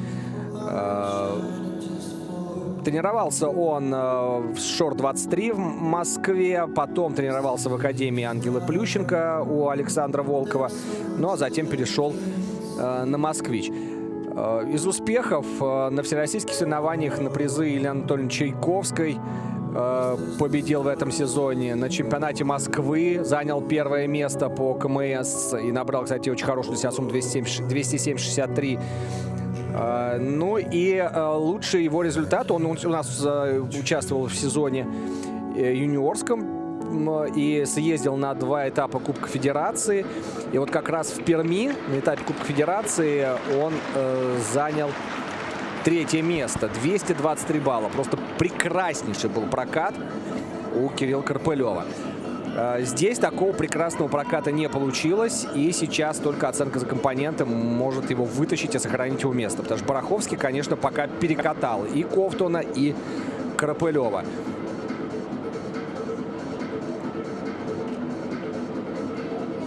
Тренировался он в Шор-23 в Москве, потом тренировался в Академии Ангелы Плющенко у Александра Волкова, ну а затем перешел на «Москвич». Из успехов на всероссийских соревнованиях на призы Елены Анатольевны Чайковской победил в этом сезоне. На чемпионате Москвы занял первое место по КМС и набрал, кстати, очень хорошую для себя сумму 207,63. Ну и лучший его результат, он у нас участвовал в сезоне юниорском и съездил на 2 этапа Кубка Федерации. И вот как раз в Перми на этапе Кубка Федерации он занял 3-е место, 223 балла. Просто прекраснейший был прокат у Кирилла Карпылева. Здесь такого прекрасного проката не получилось. И сейчас только оценка за компоненты может его вытащить и сохранить его место. Потому что Бараховский, конечно, пока перекатал и Ковтуна, и Карпылева.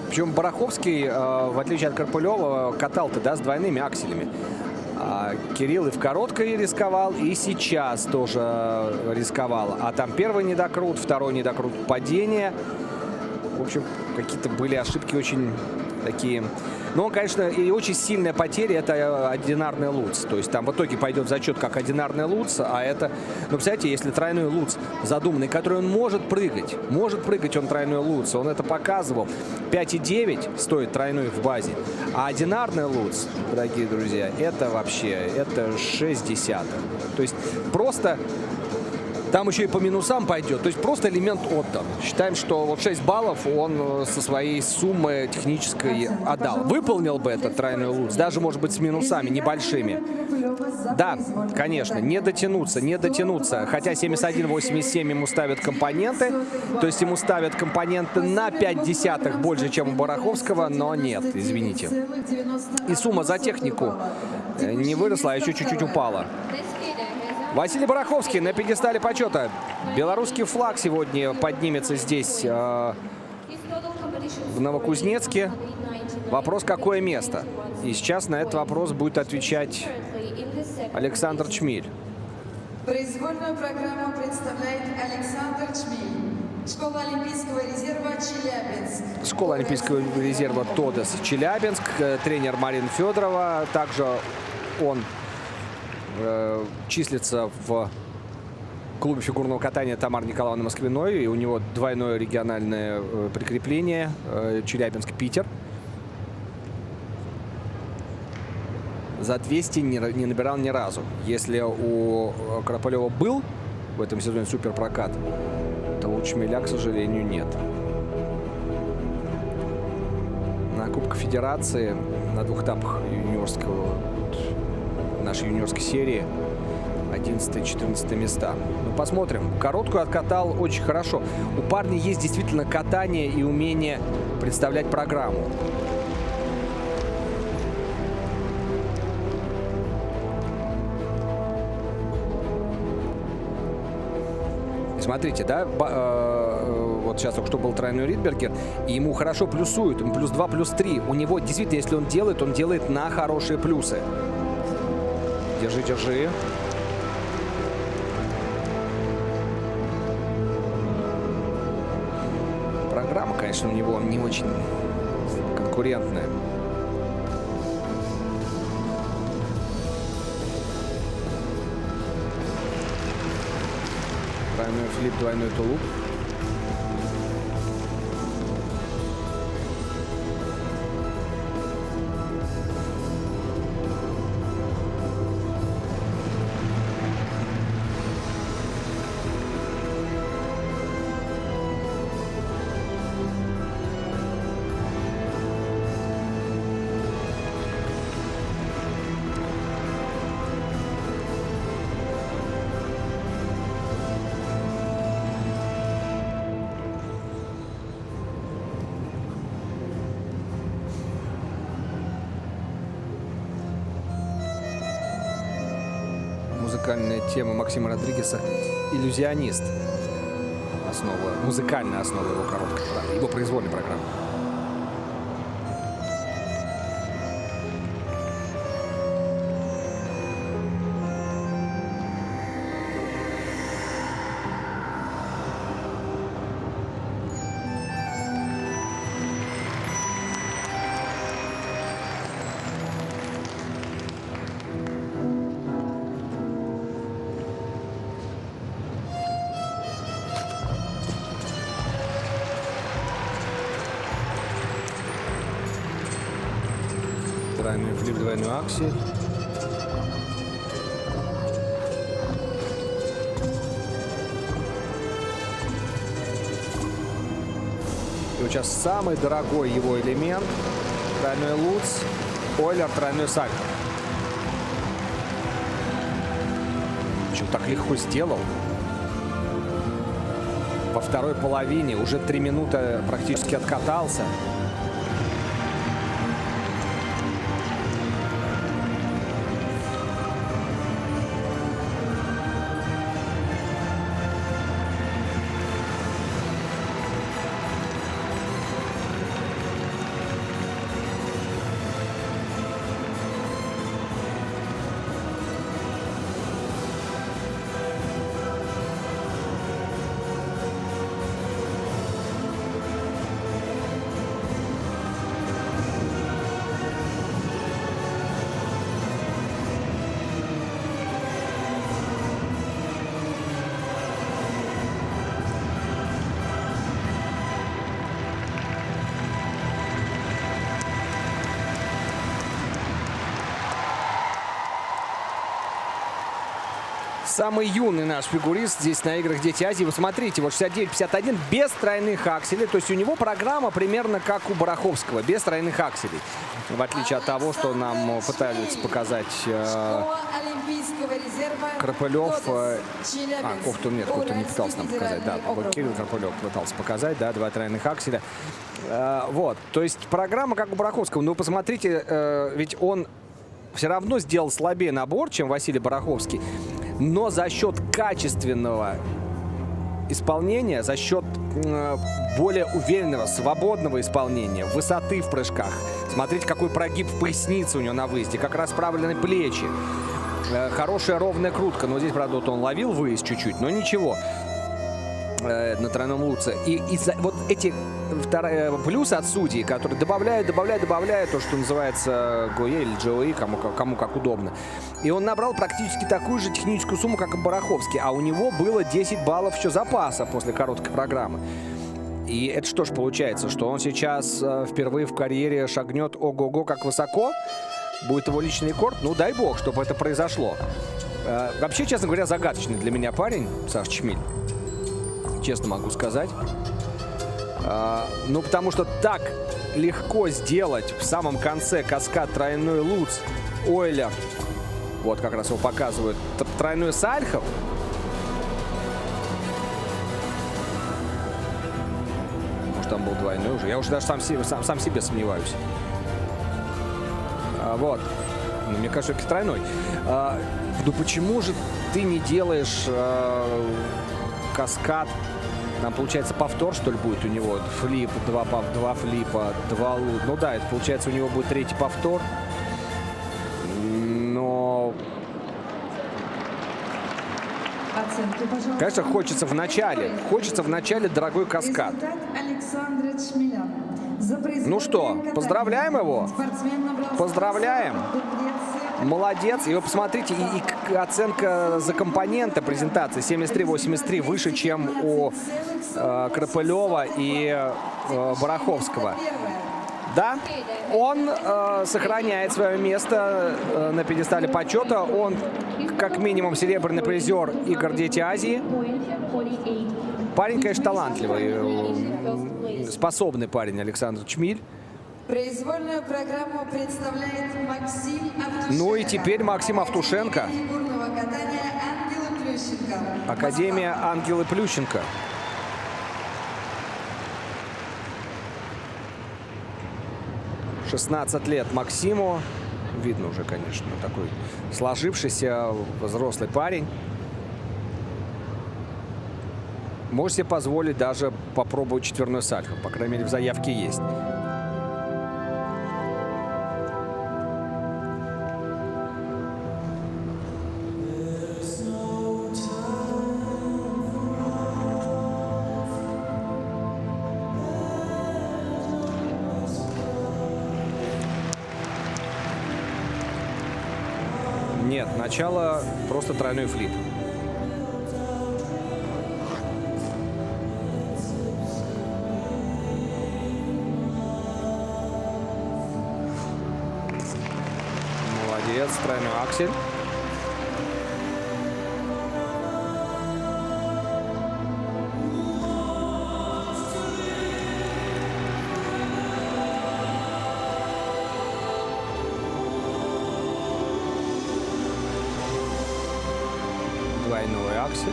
Причем Бараховский, в отличие от Карпылева, катал-то, да, с двойными акселями. Кирилл и в короткой рисковал, и сейчас тоже рисковал. А там первый недокрут, второй недокрут падения. В общем, какие-то были ошибки очень такие. Но, конечно, и очень сильная потеря — это одинарный луц. То есть там в итоге пойдет зачет как одинарный луц, а это... Ну, представляете, если тройной луц задуманный, который он может прыгать он тройной луц, он это показывал. 5,9 стоит тройной в базе. А одинарный луц, дорогие друзья, это вообще, это 0,6. То есть просто... Там еще и по минусам пойдет. То есть просто элемент отдан. Считаем, что вот 6 баллов он со своей суммы технической отдал. Выполнил бы этот тройной луц, даже, может быть, с минусами небольшими. Да, конечно, не дотянуться. Хотя 71,87 ему ставят компоненты. То есть ему ставят компоненты на 0,5 больше, чем у Бараховского, но нет, извините. И сумма за технику не выросла, а еще чуть-чуть упала. Василий Бараховский на пьедестале почета. Белорусский флаг сегодня поднимется здесь, в Новокузнецке. Вопрос, какое место? И сейчас на этот вопрос будет отвечать Александр Чмиль. Произвольную программу представляет Александр Чмиль. Школа Олимпийского резерва Челябинск. Школа Олимпийского резерва Тодес Челябинск. Тренер Марина Федорова. Также он числится в клубе фигурного катания Тамары Николаевны Москвиной. И у него двойное региональное прикрепление Челябинск-Питер. За 200 не набирал ни разу. Если у Карпылева был в этом сезоне суперпрокат, то у Чмиля, к сожалению, нет. На Кубке Федерации на 2 этапах нашей юниорской серии 11-14 места. Ну, посмотрим. Короткую откатал очень хорошо. У парня есть действительно катание и умение представлять программу. Смотрите, да, вот сейчас только что был тройной Ридбергер, и ему хорошо плюсуют, ему +2, +3. У него действительно, если он делает на хорошие плюсы. Держи. программа, конечно, у него не очень конкурентная. Двойной флип, двойной тулуп. Музыкальная тема Максима Родригеса «Иллюзионист». Музыкальная основа его короткой программы, его произвольной программы. Тройной флип, двойной аксель. И вот сейчас самый дорогой его элемент. Тройной луц, Ойлер, тройной сальто. Почему так легко сделал? Во второй половине уже 3 минуты практически откатался. Самый юный наш фигурист здесь на играх «Дети Азии». Вы смотрите, вот 69-51 без тройных акселей. То есть у него программа примерно как у Бараховского, без тройных акселей. В отличие от того, что нам пытались показать Крапылев. Кофту нет, кофту не пытался нам показать. Да, Кирилл Крапылев пытался показать, да, 2 тройных акселя. Вот, то есть программа как у Бараховского. Но посмотрите, ведь он все равно сделал слабее набор, чем Василий Бараховский. Но за счет качественного исполнения, за счет более уверенного, свободного исполнения, высоты в прыжках. Смотрите, какой прогиб в пояснице у него на выезде, как расправлены плечи. Хорошая ровная крутка. Но здесь, правда, вот он ловил выезд чуть-чуть, но ничего. На тройном луце. И вот эти плюсы от судей, которые добавляют то, что называется ГОЕ или ГОИ, кому как удобно. И он набрал практически такую же техническую сумму, как и Бараховский. А у него было 10 баллов еще запаса после короткой программы. И это что ж получается, что он сейчас впервые в карьере шагнет ого-го как высоко? Будет его личный рекорд? Ну, дай бог, чтобы это произошло. Вообще, честно говоря, загадочный для меня парень, Саша Чмиль. Честно могу сказать. Ну, потому что так легко сделать в самом конце каскад тройной луц, Ойлер. Вот как раз его показывают. Тройной Сальхов. Может, там был двойной уже. Я уже даже сам себе сомневаюсь. Вот. Ну, мне кажется, это тройной. Ну, почему же ты не делаешь каскад? Там, получается, повтор, что ли, будет у него. Флип, 2 флипа, 2 лут. Ну да, это, получается, у него будет 3-й повтор. Но оценки, пожалуйста. Конечно, хочется в начале дорогой каскад. Результат Александра Чмеля. За произвольное Ну что, катание поздравляем его? спортсмен набрал Поздравляем. дублеции. Молодец. И вы посмотрите, и оценка за компоненты презентации 73-83 выше, чем у Крапылева и Бараховского. Да, он сохраняет свое место на пьедестале почета. Он как минимум серебряный призер игр «Дети Азии». Парень, конечно, талантливый, способный парень Александр Чмиль. Произвольную программу представляет Максим Автушенко. Ну и теперь Максим Автушенко. Академия фигурного катания Ангелы Плющенко. Академия Ангелы Плющенко. — 16 лет Максиму. Видно уже, конечно, такой сложившийся взрослый парень. Может себе позволить даже попробовать четверной сальхо. По крайней мере, в заявке есть. Нет, начало просто тройной флип. Молодец, тройной аксель. Двойной аксель.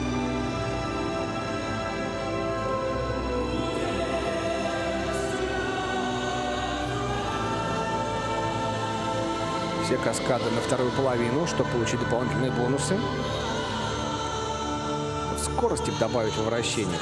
Все каскады на вторую половину, чтобы получить дополнительные бонусы. Скорости бы добавить во вращениях.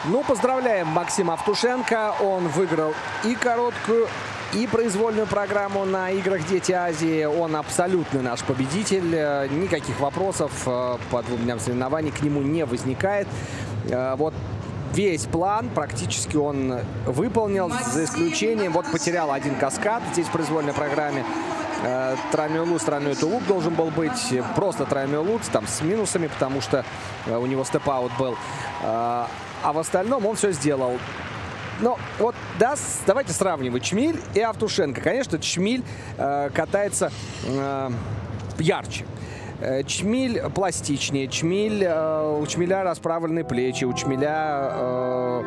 Ну, поздравляем Максима Автушенко. Он выиграл и короткую, и произвольную программу на играх «Дети Азии». Он абсолютный наш победитель. Никаких вопросов по 2 дням соревнований к нему не возникает. Вот весь план практически он выполнил, за исключением, вот потерял один каскад здесь в произвольной программе. Тройной луц, тройной тулуп должен был быть, просто тройной луц, там с минусами, потому что у него степ-аут был. А в остальном он все сделал. Ну, вот да, давайте сравнивать Чмиль и Автушенко. Конечно, Чмиль катается ярче. Чмиль пластичнее, у Чмиля расправленные плечи, у Чмиля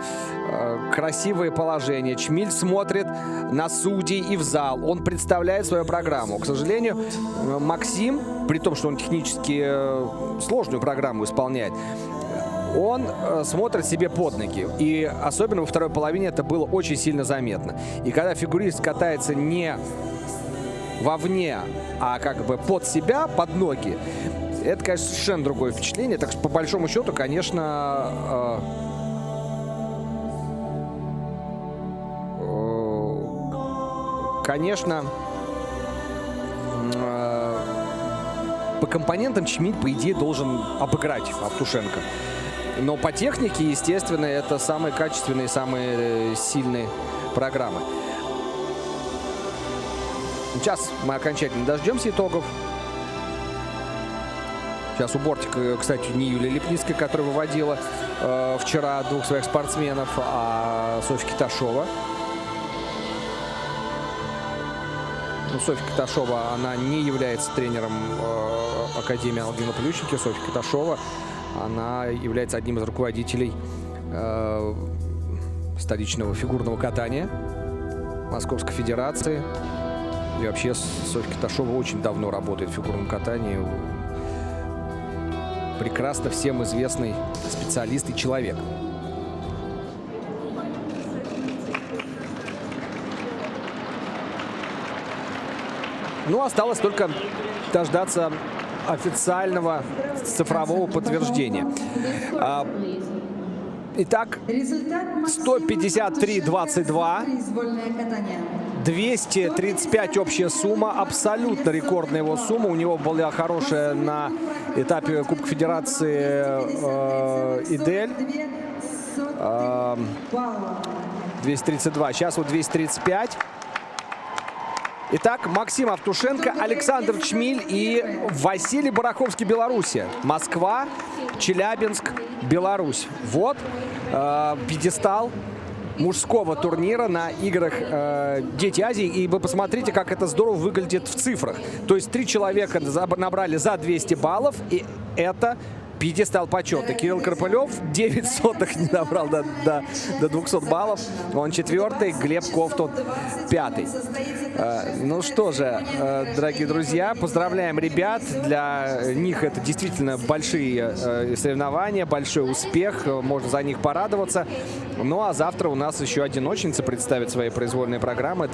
красивое положение. Чмиль смотрит на судей и в зал, он представляет свою программу. К сожалению, Максим, при том, что он технически сложную программу исполняет, он смотрит себе под ноги. И особенно во второй половине это было очень сильно заметно. И когда фигурист катается не вовне, а как бы под себя, под ноги, это, конечно, совершенно другое впечатление. Так что, по большому счету, конечно, по компонентам Чмиль, по идее, должен обыграть Автушенко. Но по технике, естественно, это самые качественные, самые сильные программы. Сейчас мы окончательно дождемся итогов. Сейчас у бортика, кстати, не Юлия Лепницкая, которая выводила вчера двух своих спортсменов, а Софья Киташова. Ну, Софья Киташова, она не является тренером Академии Альбина Плющенки. Софья Киташова, она является одним из руководителей столичного фигурного катания Московской Федерации. И вообще Софья Киташова очень давно работает в фигурном катании. Прекрасно всем известный специалист и человек. Ну, осталось только дождаться официального цифрового подтверждения. Итак, 153-22. 235 общая сумма, абсолютно рекордная его сумма. У него была хорошая на этапе Кубка Федерации Идель. 232. Сейчас вот 235. Итак, Максим Автушенко, Александр Чмиль и Василий Бараховский, Белоруссия. Москва, Челябинск, Беларусь. Вот пьедестал мужского турнира на играх «Дети Азии». И вы посмотрите, как это здорово выглядит в цифрах. То есть 3 человека набрали за 200 баллов, и это пьедестал почета. Кирилл Карпылев 9 сотых не набрал до 200 баллов. Он 4-й, Глеб Ковтун 5-й. Ну что же, дорогие друзья, поздравляем ребят. Для них это действительно большие соревнования, большой успех. Можно за них порадоваться. Ну а завтра у нас еще одиночница представит свои произвольные программы.